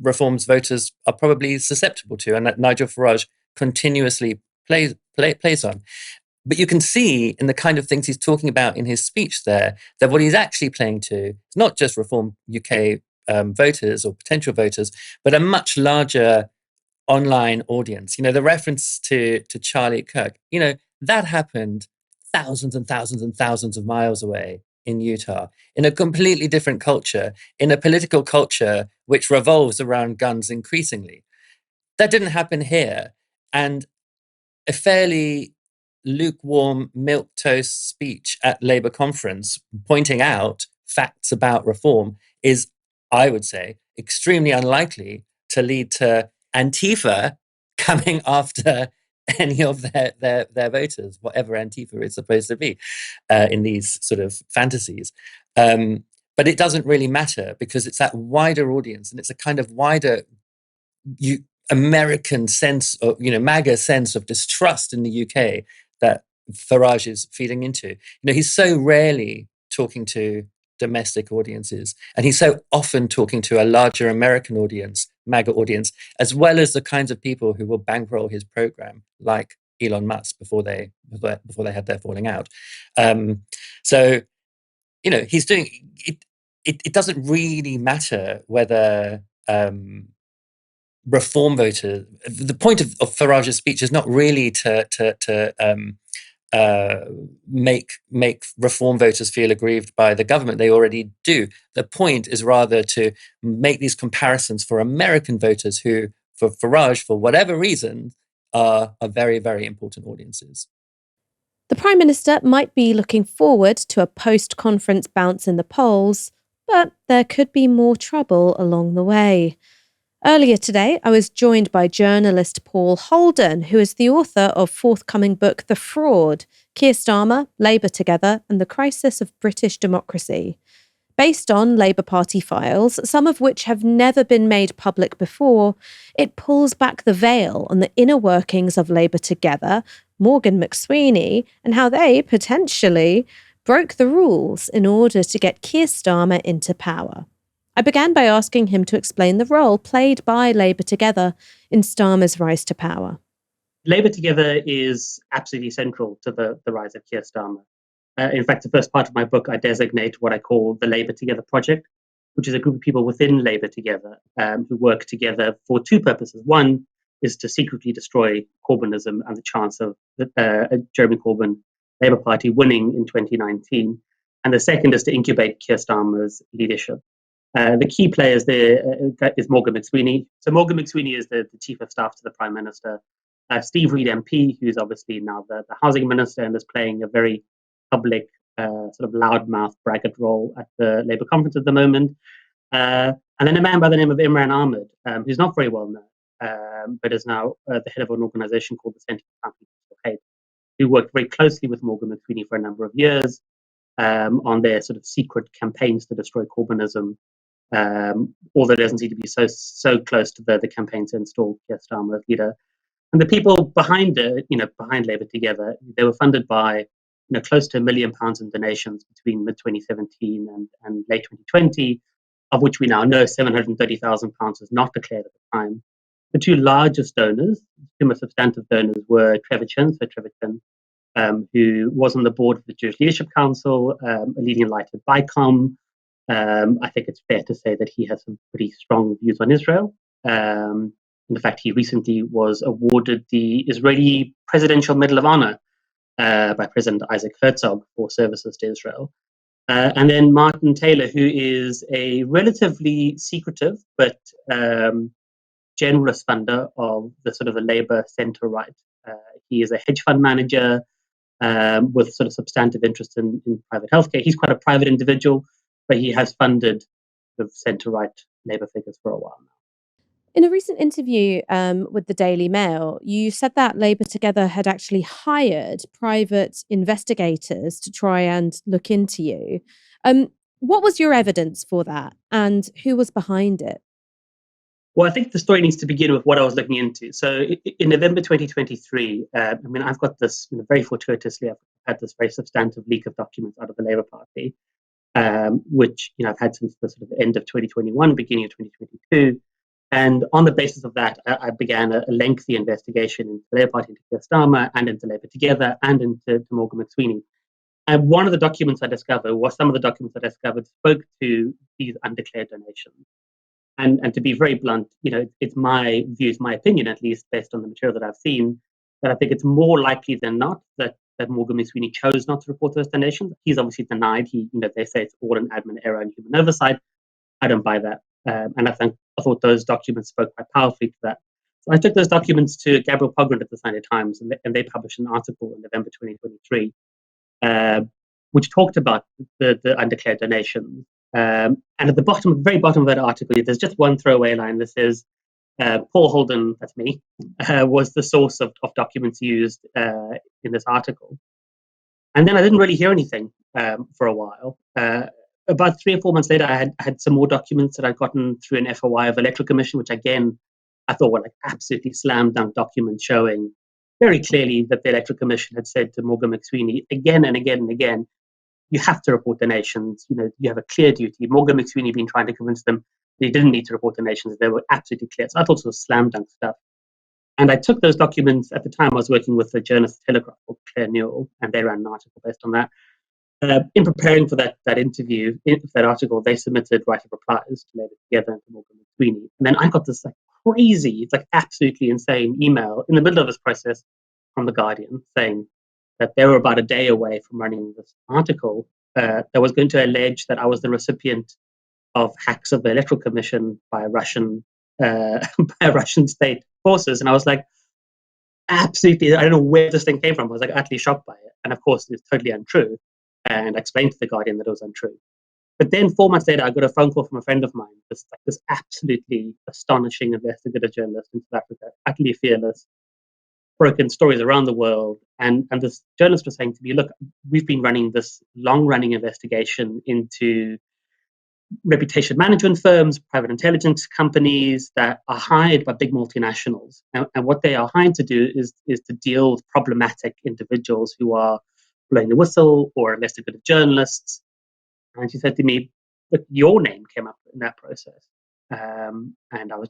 Reform's voters are probably susceptible to, and that Nigel Farage continuously plays on. But you can see in the kind of things he's talking about in his speech there, that what he's actually playing to is not just Reform UK voters or potential voters, but a much larger online audience. The reference to Charlie Kirk, that happened thousands and thousands and thousands of miles away in Utah, in a completely different culture, in a political culture which revolves around guns increasingly. That didn't happen here. and a fairly lukewarm milquetoast speech at Labour conference pointing out facts about reform is, I would say, extremely unlikely to lead to Antifa coming after any of their voters, whatever Antifa is supposed to be in these sort of fantasies. But it doesn't really matter because it's that wider audience, and it's a kind of wider American sense of, MAGA sense of distrust in the UK that Farage is feeding into. He's so rarely talking to domestic audiences, and he's so often talking to a larger American audience, MAGA audience, as well as the kinds of people who will bankroll his program, like Elon Musk before they had their falling out. So, he's doing it. It doesn't really matter whether reform voters. The point of Farage's speech is not really to make reform voters feel aggrieved by the government. They already do. The point is rather to make these comparisons for American voters who, for Farage, for whatever reason, are very, very important audiences. The Prime Minister might be looking forward to a post-conference bounce in the polls, but there could be more trouble along the way. Earlier today, I was joined by journalist Paul Holden, who is the author of forthcoming book The Fraud, Keir Starmer, Labour Together and the Crisis of British Democracy. Based on Labour Party files, some of which have never been made public before, it pulls back the veil on the inner workings of Labour Together, Morgan McSweeney, and how they, potentially, broke the rules in order to get Keir Starmer into power. I began by asking him to explain the role played by Labour Together in Starmer's rise to power. Labour Together is absolutely central to the rise of Keir Starmer. In fact, the first part of my book, I designate what I call the Labour Together Project, which is a group of people within Labour Together who work together for two purposes. One is to secretly destroy Corbynism and the chance of Jeremy Corbyn Labour Party winning in 2019. And the second is to incubate Keir Starmer's leadership. The key players there is Morgan McSweeney. So Morgan McSweeney is the Chief of Staff to the Prime Minister. Steve Reid MP, who's obviously now the Housing Minister and is playing a very public, sort of loudmouth braggart role at the Labour conference at the moment. And then a man by the name of Imran Ahmed, who's not very well known, but is now the head of an organisation called the Centre for Counter Hate, who worked very closely with Morgan McSweeney for a number of years on their sort of secret campaigns to destroy Corbynism. Although it doesn't seem to be so close to the campaign to install Keir Starmer as leader. And the people behind Labour Together, they were funded by close to £1 million in donations between mid-2017 and late 2020, of which we now know £730,000 was not declared at the time. The two largest donors, two most substantive donors, were Trevor Chin, who was on the board of the Jewish Leadership Council, a leading light at BICOM. I think it's fair to say that he has some pretty strong views on Israel. In fact, he recently was awarded the Israeli Presidential Medal of Honor by President Isaac Herzog for services to Israel. And then Martin Taylor, who is a relatively secretive but generous funder of the sort of the Labour centre-right. He is a hedge fund manager with sort of substantive interest in private healthcare. He's quite a private individual, but he has funded the centre-right Labour figures for a while now. In a recent interview with the Daily Mail, you said that Labour Together had actually hired private investigators to try and look into you. What was your evidence for that, and who was behind it? Well, I think the story needs to begin with what I was looking into. So in November 2023, I've got this, very fortuitously, I've had this very substantive leak of documents out of the Labour Party, which I've had since the sort of end of 2021, beginning of 2022. And on the basis of that, I began a lengthy investigation into the Labour Party, into Keir Starmer, and into Labour Together, and into Morgan McSweeney. And one of the documents I discovered, some of the documents I discovered, spoke to these undeclared donations. And to be very blunt, it's my views, my opinion, at least based on the material that I've seen, that I think it's more likely than not that Morgan McSweeney chose not to report those donations. He's obviously denied. They say it's all an admin error and human oversight. I don't buy that. And I thought those documents spoke quite powerfully to that. So I took those documents to Gabriel Pogrund at the Sunday Times, and they published an article in November 2023, which talked about the undeclared donations. And at the bottom, very bottom of that article, there's just one throwaway line that says, Paul Holden, that's me, was the source of documents used in this article. And then I didn't really hear anything for a while. About 3 or 4 months later, I had some more documents that I'd gotten through an FOI of Electoral Commission, which again, I thought were like absolutely slam dunk documents showing very clearly that the Electoral Commission had said to Morgan McSweeney again and again and again, you have to report donations. You have a clear duty. Morgan McSweeney had been trying to convince them they didn't need to report donations. They were absolutely clear. So I thought it was slam dunk stuff. And I took those documents. At the time, I was working with a journalist at Telegraph called Claire Newell, and they ran an article based on that. In preparing for that interview, that article, they submitted write-up replies to Labour Together and to Morgan McSweeney. And then I got this crazy, it's absolutely insane email in the middle of this process from The Guardian saying that they were about a day away from running this article that was going to allege that I was the recipient of hacks of the Electoral Commission by Russian state forces. And I was like, absolutely, I don't know where this thing came from. I was utterly shocked by it. And of course, it's totally untrue. And I explained to The Guardian that it was untrue. But then 4 months later, I got a phone call from a friend of mine, this absolutely astonishing investigative journalist in South Africa, utterly fearless, broken stories around the world. And this journalist was saying to me, look, we've been running this long-running investigation into reputation management firms, private intelligence companies that are hired by big multinationals. And what they are hired to do is to deal with problematic individuals who are blowing the whistle or investigative journalists. And she said to me, look, your name came up in that process. And I was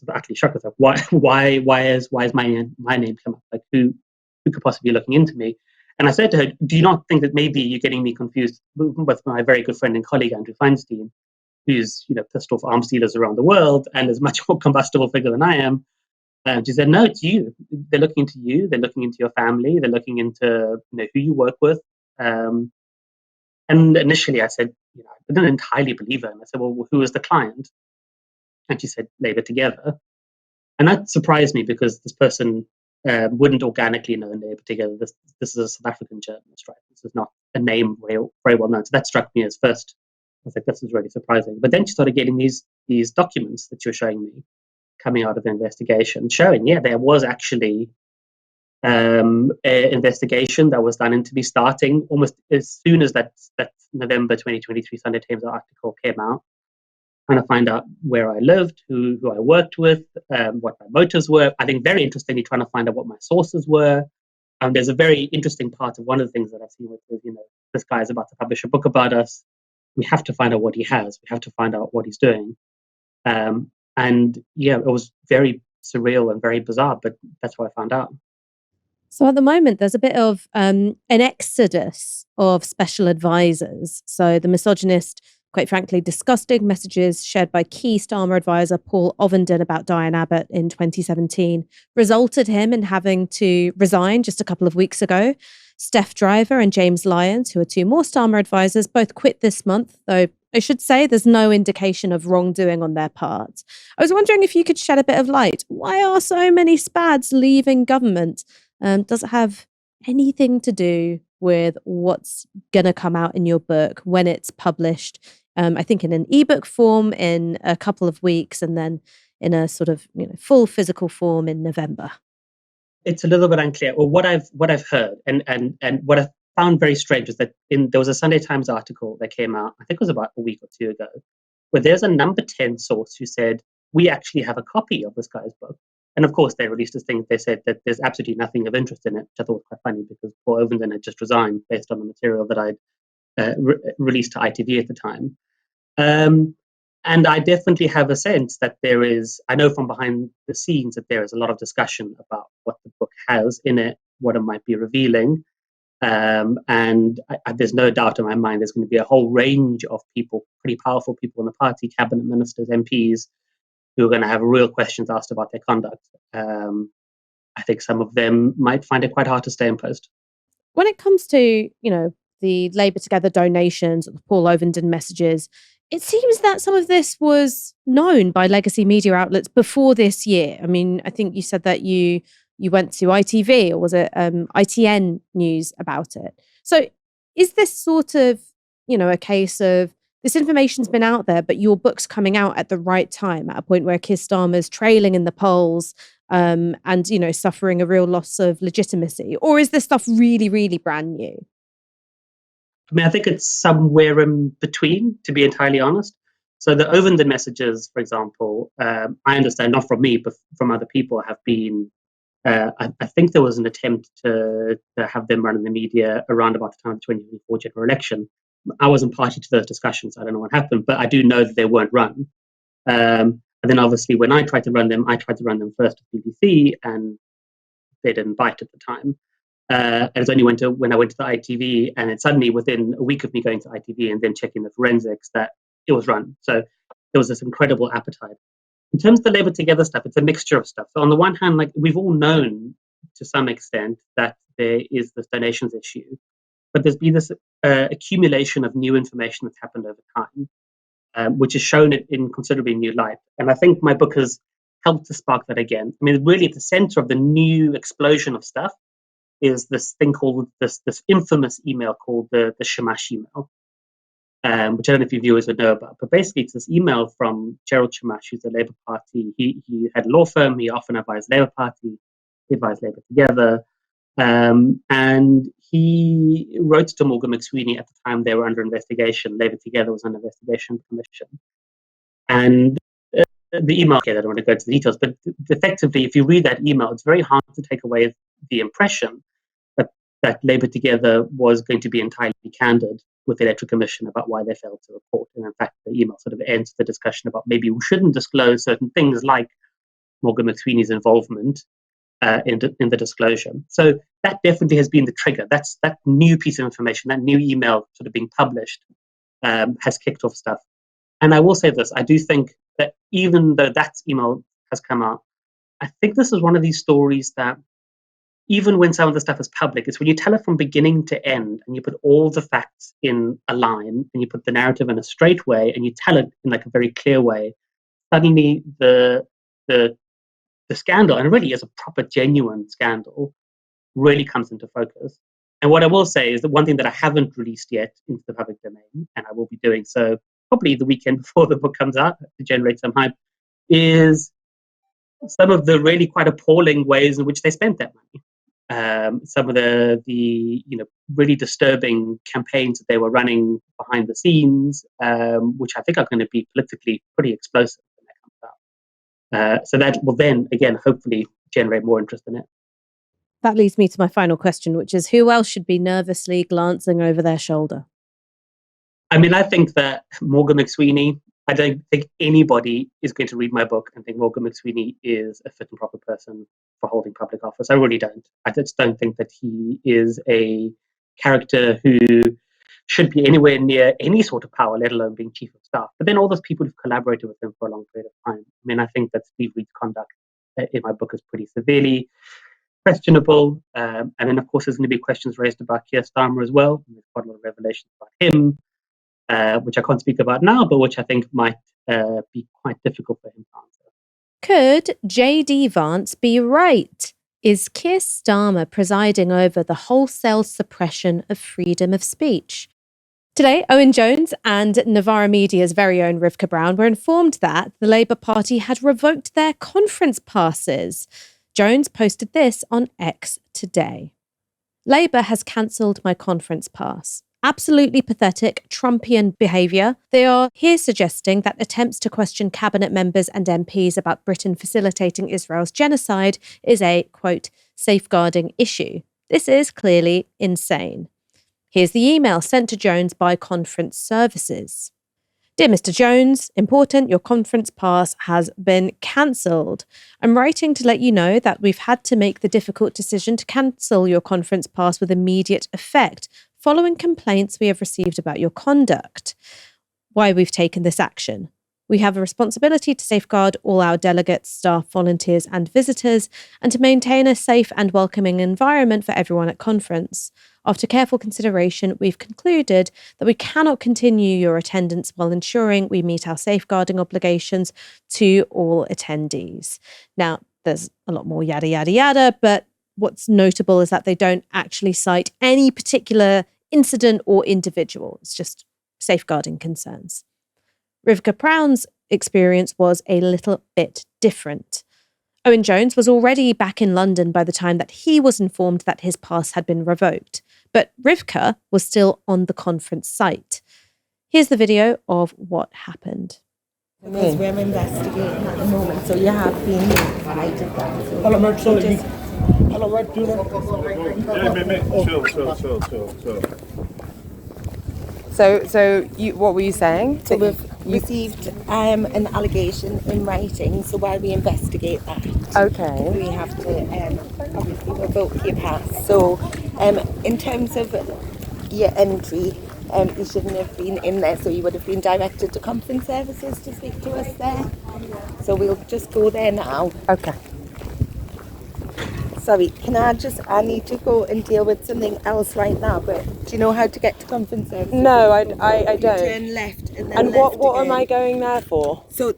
utterly shocked. I was like, why is my name come up? Who could possibly be looking into me? And I said to her, do you not think that maybe you're getting me confused with my very good friend and colleague, Andrew Feinstein, who's pissed off arms dealers around the world and is much more combustible figure than I am? And she said, no, it's you. They're looking into you. They're looking into your family. They're looking into who you work with. And initially I said, I didn't entirely believe her. And I said, well, who is the client? And she said, Labour Together. And that surprised me because this person wouldn't organically know Labour Together. This is a South African journalist, right? This is not a name very well known. So that struck me as first. I was like, this is really surprising. But then she started getting these documents that you're showing me coming out of the investigation, showing, there was actually an investigation that was done and to be starting almost as soon as that November 2023 Sunday Times article came out, trying to find out where I lived, who I worked with, what my motives were. I think very interestingly, trying to find out what my sources were. There's a very interesting part of one of the things that I've seen with this guy is about to publish a book about us. We have to find out what he has. We have to find out what he's doing. And it was very surreal and very bizarre, but that's what I found out. So at the moment, there's a bit of an exodus of special advisors. So the misogynist, quite frankly, disgusting messages shared by Keir Starmer advisor Paul Ovenden about Diane Abbott in 2017 resulted him in having to resign just a couple of weeks ago. Steph Driver and James Lyons, who are two more Starmer advisors, both quit this month, though I should say there's no indication of wrongdoing on their part. I was wondering if you could shed a bit of light. Why are so many SPADs leaving government? Does it have anything to do with what's going to come out in your book when it's published? I think in an ebook form in a couple of weeks and then in a sort of full physical form in November. It's a little bit unclear. Well, what I've heard and what I've found very strange is that there was a Sunday Times article that came out, I think it was about a week or two ago, where there's a number 10 source who said, we actually have a copy of this guy's book. And of course, they released this thing. They said that there's absolutely nothing of interest in it, which I thought was quite funny because Paul Ovenden had just resigned based on the material that I'd released to ITV at the time. And I definitely have a sense that there is, I know from behind the scenes that there is a lot of discussion about what the book has in it, what it might be revealing. And there's no doubt in my mind there's going to be a whole range of people, pretty powerful people in the party, cabinet ministers, MPs, who are going to have real questions asked about their conduct. I think some of them might find it quite hard to stay in post. When it comes to, the Labour Together donations, the Paul Ovenden messages, It seems that some of this was known by legacy media outlets before this year. I mean, I think you said that you went to ITV, or was it ITN News about it? So is this sort of, a case of this information's been out there, but your book's coming out at the right time, at a point where Keir Starmer's trailing in the polls, and, suffering a real loss of legitimacy? Or is this stuff really, really brand new? I mean, I think it's somewhere in between, to be entirely honest. So the Owen messages, for example, I understand, not from me, but from other people, have been, I think there was an attempt to have them run in the media around about the time of the 2024 general election. I wasn't party to those discussions. I don't know what happened, but I do know that they weren't run. And then obviously when I tried to run them first at BBC, and they didn't bite at the time. And it's only when I went to the ITV, and it suddenly, within a week of me going to ITV and then checking the forensics, that it was run. So there was this incredible appetite. In terms of the Labour Together stuff, it's a mixture of stuff. So on the one hand, like, we've all known to some extent that there is this donations issue, but there's been this accumulation of new information that's happened over time, which has shown it in considerably new light. And I think my book has helped to spark that again. I mean, really at the center of the new explosion of stuff is this thing called this infamous email called the Shamash email, which I don't know if your viewers would know about. But basically, it's this email from Gerald Shamash, who's a Labour Party. He had a law firm. He often advised Labour Party. He advised Labour Together. And he wrote to Morgan McSweeney at the time they were under investigation. Labour Together was under investigation commission. And the email, okay, I don't want to go into the details, but effectively, if you read that email, it's very hard to take away the impression that Labour Together was going to be entirely candid with the Electoral Commission about why they failed to report. And in fact, the email sort of ends the discussion about maybe we shouldn't disclose certain things like Morgan McSweeney's involvement in the disclosure. So that definitely has been the trigger. That's that new piece of information, that new email sort of being published, has kicked off stuff. And I will say this, I do think that even though that email has come out, I think this is one of these stories that even when some of the stuff is public, it's when you tell it from beginning to end and you put all the facts in a line and you put the narrative in a straight way and you tell it in like a very clear way, suddenly the scandal, and it really is a proper genuine scandal, really comes into focus. And what I will say is that one thing that I haven't released yet into the public domain, and I will be doing so probably the weekend before the book comes out to generate some hype, is some of the really quite appalling ways in which they spent that money. Some of the really disturbing campaigns that they were running behind the scenes, which I think are going to be politically pretty explosive when that comes out. So that will then, again, hopefully generate more interest in it. That leads me to my final question, which is who else should be nervously glancing over their shoulder? I mean, I think that Morgan McSweeney, I don't think anybody is going to read my book and think Morgan McSweeney is a fit and proper person for holding public office. I really don't. I just don't think that he is a character who should be anywhere near any sort of power, let alone being chief of staff. But then all those people who've collaborated with him for a long period of time. I mean, I think that Steve Reed's conduct in my book is pretty severely questionable. And then, of course, there's going to be questions raised about Keir Starmer as well. There's quite a lot of revelations about him, which I can't speak about now, but which I think might be quite difficult for him to answer. Could J.D. Vance be right? Is Keir Starmer presiding over the wholesale suppression of freedom of speech? Today, Owen Jones and Novara Media's very own Rivka Brown were informed that the Labour Party had revoked their conference passes. Jones posted this on X today. Labour has cancelled my conference pass. Absolutely pathetic Trumpian behaviour. They are here suggesting that attempts to question cabinet members and MPs about Britain facilitating Israel's genocide is a, quote, safeguarding issue. This is clearly insane. Here's the email sent to Jones by conference services. Dear Mr. Jones, important, your conference pass has been cancelled. I'm writing to let you know that we've had to make the difficult decision to cancel your conference pass with immediate effect, following complaints we have received about your conduct. Why we've taken this action. We have a responsibility to safeguard all our delegates, staff, volunteers and visitors, and to maintain a safe and welcoming environment for everyone at conference. After careful consideration, we've concluded that we cannot continue your attendance while ensuring we meet our safeguarding obligations to all attendees. Now, there's a lot more yada, yada, yada, but what's notable is that they don't actually cite any particular incident or individual. It's just safeguarding concerns. Rivka Brown's experience was a little bit different. Owen Jones was already back in London by the time that he was informed that his pass had been revoked, but Rivka was still on the conference site. Here's the video of what happened. Because we're investigating at the moment, so you have been notified of that. So what were you saying? So we've received an allegation in writing, so while we investigate that, Okay. we have to obviously revoke your pass. So in terms of your entry, you shouldn't have been in there, so you would have been directed to conference services to speak to us there. So we'll just go there now. Okay. Sorry, I need to go and deal with something else right now, but do you know how to get to conference services? No, I You don't. turn left and then And left what am again. I going there for? So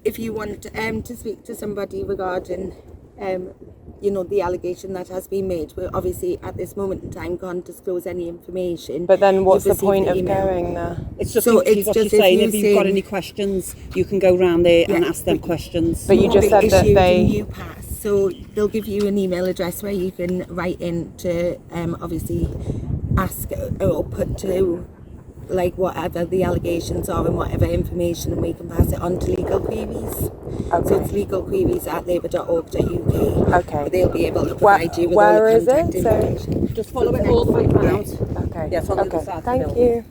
if you want to speak to somebody regarding the allegation that has been made, we obviously at this moment in time can't disclose any information. But then what's You've the point of received the email. going there? It's just So what it's you're just saying. if If you you've got say- any questions, you can go round there and Yeah, ask them questions. But you Will just be said that issued they- a new pass, so they'll give you an email address where you can write in to obviously ask or put to like whatever the allegations are and whatever information, and we can pass it on to legal queries. So it's legalqueries@labour.org.uk. Okay. But they'll be able to provide you with all where the is contact it? So- information. Just follow it all the way round. Okay. Yes, on the other Okay. side of the Thank building. you.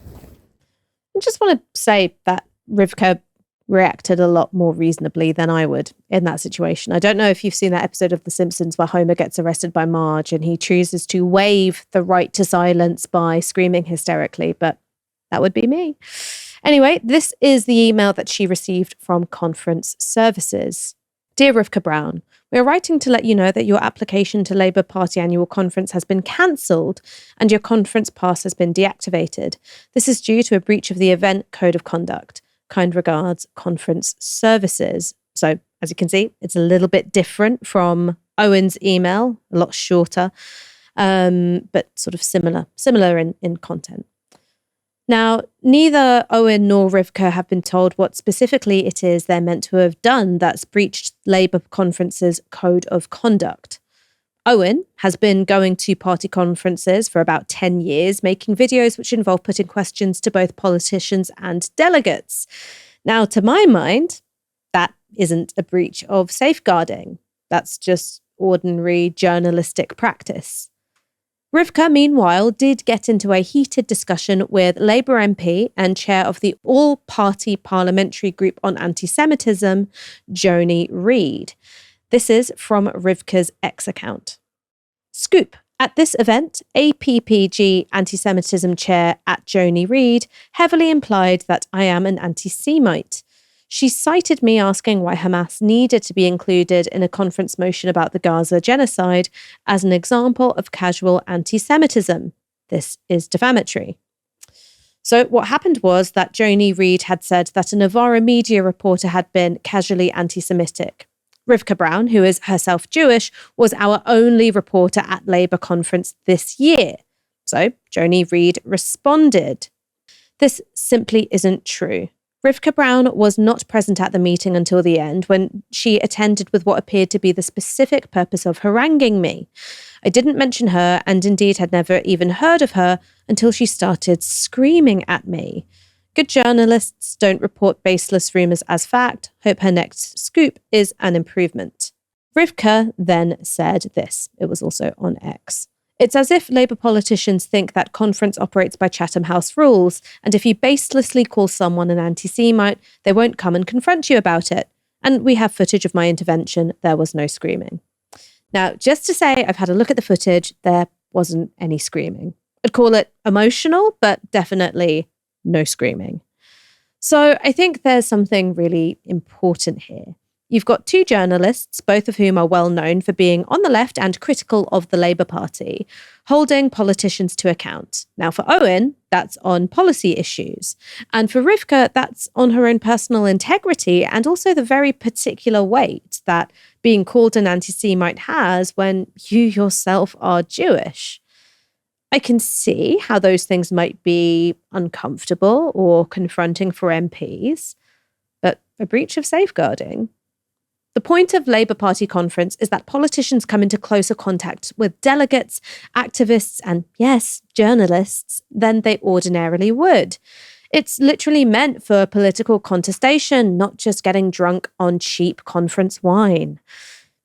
I just want to say that Rivka reacted a lot more reasonably than I would in that situation. I don't know if you've seen that episode of The Simpsons where Homer gets arrested by Marge and he chooses to waive the right to silence by screaming hysterically, but that would be me. Anyway, this is the email that she received from conference services. Dear Rivka Brown, we are writing to let you know that your application to Labour Party annual conference has been cancelled and your conference pass has been deactivated. This is due to a breach of the event code of conduct. Kind regards, conference services. So, as you can see, it's a little bit different from Owen's email, a lot shorter, but sort of similar in content. Now, neither Owen nor Rivka have been told what specifically it is they're meant to have done that's breached Labour conference's code of conduct. Owen has been going to party conferences for about 10 years, making videos which involve putting questions to both politicians and delegates. Now, to my mind, that isn't a breach of safeguarding. That's just ordinary journalistic practice. Rivka, meanwhile, did get into a heated discussion with Labour MP and chair of the all-party parliamentary group on anti-Semitism, Joni Reid. This is from Rivka's X account. Scoop. At this event, APPG anti-Semitism chair at Joni Reid heavily implied that I am an anti-Semite. She cited me asking why Hamas needed to be included in a conference motion about the Gaza genocide as an example of casual anti-Semitism. This is defamatory. So what happened was that Joni Reid had said that a Novara media reporter had been casually anti-Semitic. Rivka Brown, who is herself Jewish, was our only reporter at Labour conference this year. So Joni Reid responded. This simply isn't true. Rivka Brown was not present at the meeting until the end, when she attended with what appeared to be the specific purpose of haranguing me. I didn't mention her and indeed had never even heard of her until she started screaming at me. Good journalists don't report baseless rumours as fact. Hope her next scoop is an improvement. Rivka then said this. It was also on X. It's as if Labour politicians think that conference operates by Chatham House rules, and if you baselessly call someone an anti-Semite, they won't come and confront you about it. And we have footage of my intervention. There was no screaming. Now, just to say, I've had a look at the footage. There wasn't any screaming. I'd call it emotional, but definitely no screaming. So I think there's something really important here. You've got two journalists, both of whom are well known for being on the left and critical of the Labour Party, holding politicians to account. Now, for Owen, that's on policy issues. And for Rivka, that's on her own personal integrity and also the very particular weight that being called an anti-Semite has when you yourself are Jewish. I can see how those things might be uncomfortable or confronting for MPs, but a breach of safeguarding. The point of Labour Party conference is that politicians come into closer contact with delegates, activists, and yes, journalists than they ordinarily would. It's literally meant for political contestation, not just getting drunk on cheap conference wine.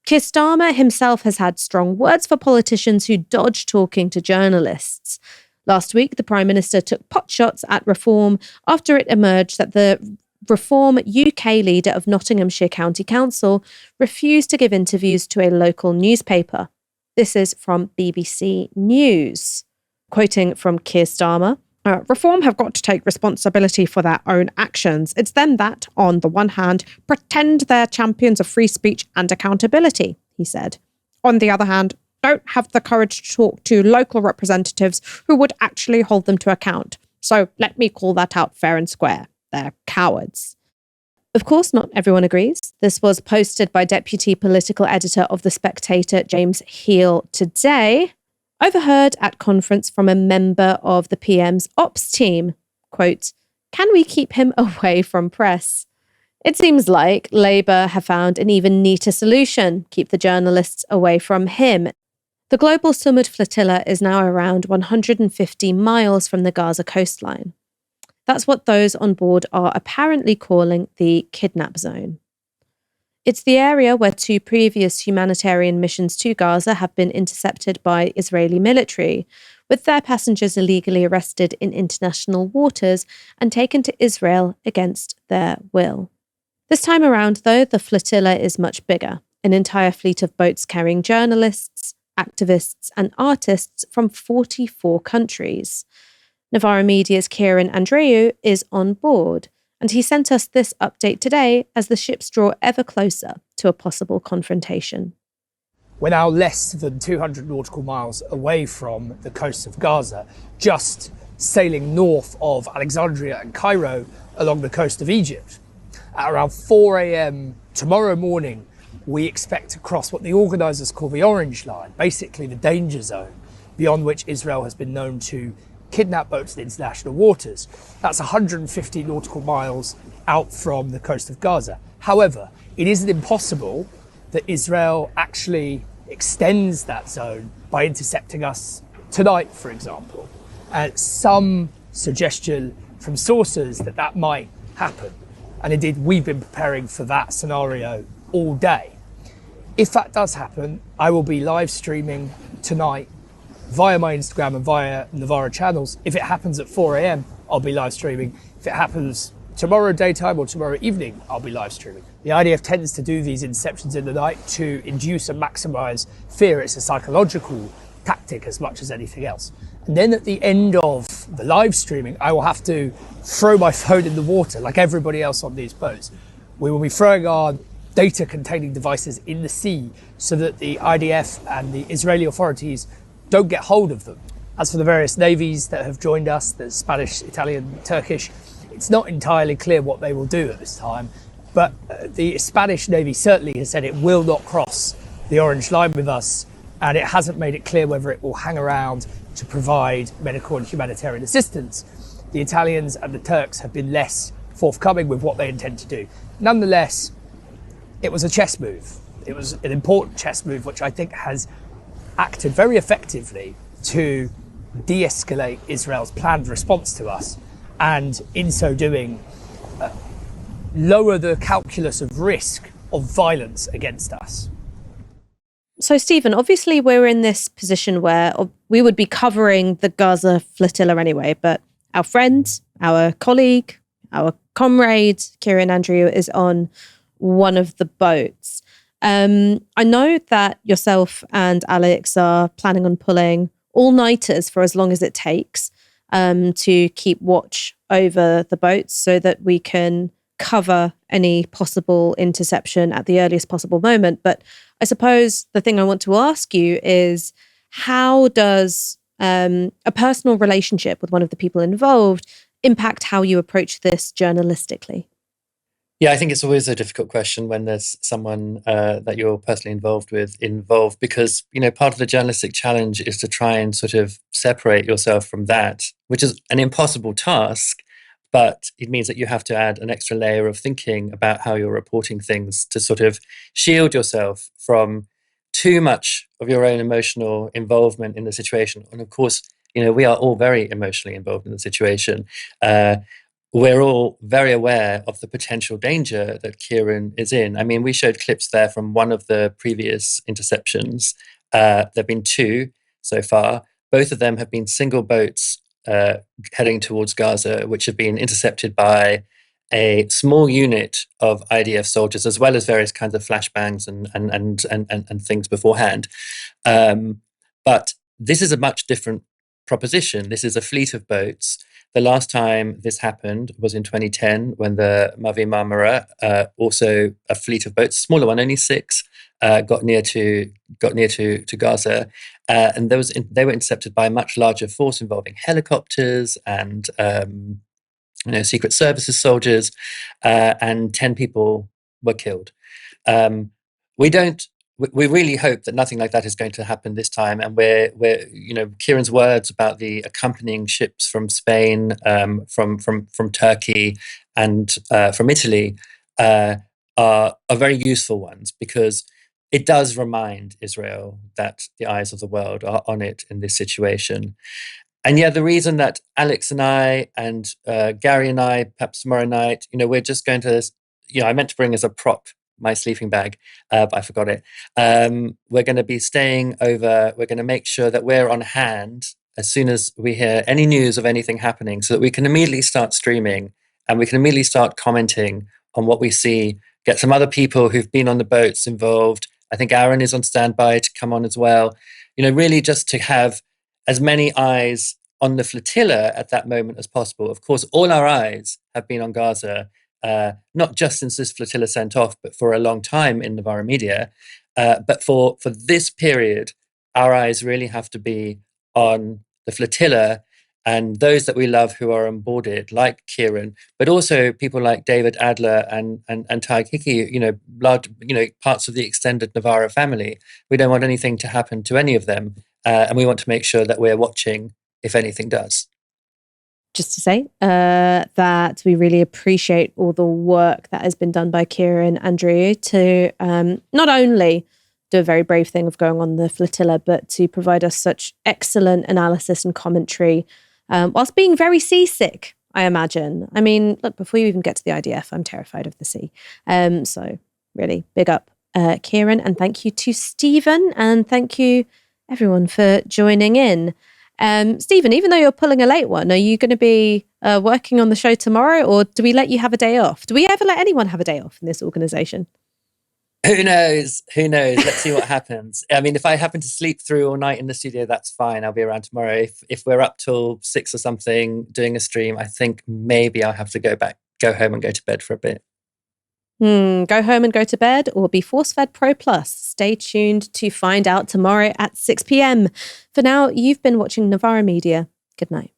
Keir Starmer himself has had strong words for politicians who dodge talking to journalists. Last week, the Prime Minister took potshots at Reform after it emerged that the Reform UK leader of Nottinghamshire County Council refused to give interviews to a local newspaper. This is from BBC News. Quoting from Keir Starmer, Reform have got to take responsibility for their own actions. It's them that, on the one hand, pretend they're champions of free speech and accountability, he said. On the other hand, don't have the courage to talk to local representatives who would actually hold them to account. So let me call that out fair and square. They're cowards. Of course, not everyone agrees. This was posted by Deputy Political Editor of The Spectator, James Heal, today. Overheard at conference from a member of the PM's ops team. Quote, "Can we keep him away from press?" It seems like Labour have found an even neater solution. Keep the journalists away from him. The global Sumud flotilla is now around 150 miles from the Gaza coastline. That's what those on board are apparently calling the kidnap zone. It's the area where two previous humanitarian missions to Gaza have been intercepted by Israeli military, with their passengers illegally arrested in international waters and taken to Israel against their will. This time around, though, the flotilla is much bigger, an entire fleet of boats carrying journalists, activists, and artists from 44 countries. Novara Media's Kieran Andreou is on board, and he sent us this update today as the ships draw ever closer to a possible confrontation. We're now less than 200 nautical miles away from the coast of Gaza, just sailing north of Alexandria and Cairo along the coast of Egypt. At around 4 a.m. tomorrow morning, we expect to cross what the organisers call the Orange Line, basically the danger zone, beyond which Israel has been known to kidnap boats in international waters. That's 150 nautical miles out from the coast of Gaza. However, it isn't impossible that Israel actually extends that zone by intercepting us tonight, for example. Some suggestion from sources that that might happen. And indeed, we've been preparing for that scenario all day. If that does happen, I will be live streaming tonight via my Instagram and via Novara channels. If it happens at 4 a.m, I'll be live streaming. If it happens tomorrow daytime or tomorrow evening, I'll be live streaming. The IDF tends to do these interceptions in the night to induce and maximize fear. It's a psychological tactic as much as anything else. And then at the end of the live streaming, I will have to throw my phone in the water like everybody else on these boats. We will be throwing our data containing devices in the sea so that the IDF and the Israeli authorities don't get hold of them. As for the various navies that have joined us, the Spanish, Italian, Turkish, it's not entirely clear what they will do at this time, but the Spanish Navy certainly has said it will not cross the Orange Line with us, and it hasn't made it clear whether it will hang around to provide medical and humanitarian assistance. The Italians and the Turks have been less forthcoming with what they intend to do. Nonetheless, it was a chess move. It was an important chess move, which I think has acted very effectively to de-escalate Israel's planned response to us, and in so doing, lower the calculus of risk of violence against us. So, Stephen, obviously we're in this position where we would be covering the Gaza flotilla anyway, but our friend, our colleague, our comrade, Kieran Andreou, is on one of the boats. I know that yourself and Alex are planning on pulling all-nighters for as long as it takes to keep watch over the boats so that we can cover any possible interception at the earliest possible moment. But I suppose the thing I want to ask you is, how does a personal relationship with one of the people involved impact how you approach this journalistically? Yeah, I think it's always a difficult question when there's someone that you're personally involved, because, part of the journalistic challenge is to try and sort of separate yourself from that, which is an impossible task, but it means that you have to add an extra layer of thinking about how you're reporting things to sort of shield yourself from too much of your own emotional involvement in the situation. And of course, we are all very emotionally involved in the situation. We're all very aware of the potential danger that Kieran is in. I mean, we showed clips there from one of the previous interceptions. There have been two so far. Both of them have been single boats heading towards Gaza, which have been intercepted by a small unit of IDF soldiers, as well as various kinds of flashbangs and things beforehand. But this is a much different proposition. This is a fleet of boats. The last time this happened was in 2010, when the Mavi Marmara, also a fleet of boats, smaller one, only 6, got near to Gaza, and they were intercepted by a much larger force involving helicopters and Secret Services soldiers, and 10 people were killed. We really hope that nothing like that is going to happen this time, and we're Kieran's words about the accompanying ships from Spain, from Turkey, and from Italy are very useful ones, because it does remind Israel that the eyes of the world are on it in this situation. And yeah, the reason that Alex and I and Gary and I, perhaps tomorrow night, we're just going to, I meant to bring as a prop my sleeping bag, but I forgot it. We're going to be staying over. We're going to make sure that we're on hand as soon as we hear any news of anything happening, so that we can immediately start streaming and we can immediately start commenting on what we see, get some other people who've been on the boats involved. I think Aaron is on standby to come on as well. Really just to have as many eyes on the flotilla at that moment as possible. Of course, all our eyes have been on Gaza, not just since this flotilla sent off, but for a long time in Novara media. But for this period, our eyes really have to be on the flotilla and those that we love who are on board it, like Kieran, but also people like David Adler and Taig Hickey, large, parts of the extended Novara family. We don't want anything to happen to any of them, and we want to make sure that we're watching if anything does. Just to say that we really appreciate all the work that has been done by Kieran and Drew to not only do a very brave thing of going on the flotilla, but to provide us such excellent analysis and commentary, whilst being very seasick, I imagine. I mean, look, before you even get to the IDF, I'm terrified of the sea. So really big up Kieran, and thank you to Stephen, and thank you everyone for joining in. Stephen, even though you're pulling a late one, are you going to be working on the show tomorrow, or do we let you have a day off? Do we ever let anyone have a day off in this organisation? Who knows? Let's see what happens. I mean, if I happen to sleep through all night in the studio, that's fine. I'll be around tomorrow. If we're up till 6 or something doing a stream, I think maybe I'll have to go home and go to bed for a bit. Go home and go to bed, or be force-fed Pro Plus. Stay tuned to find out tomorrow at 6 p.m. For now, you've been watching Novara Media. Good night.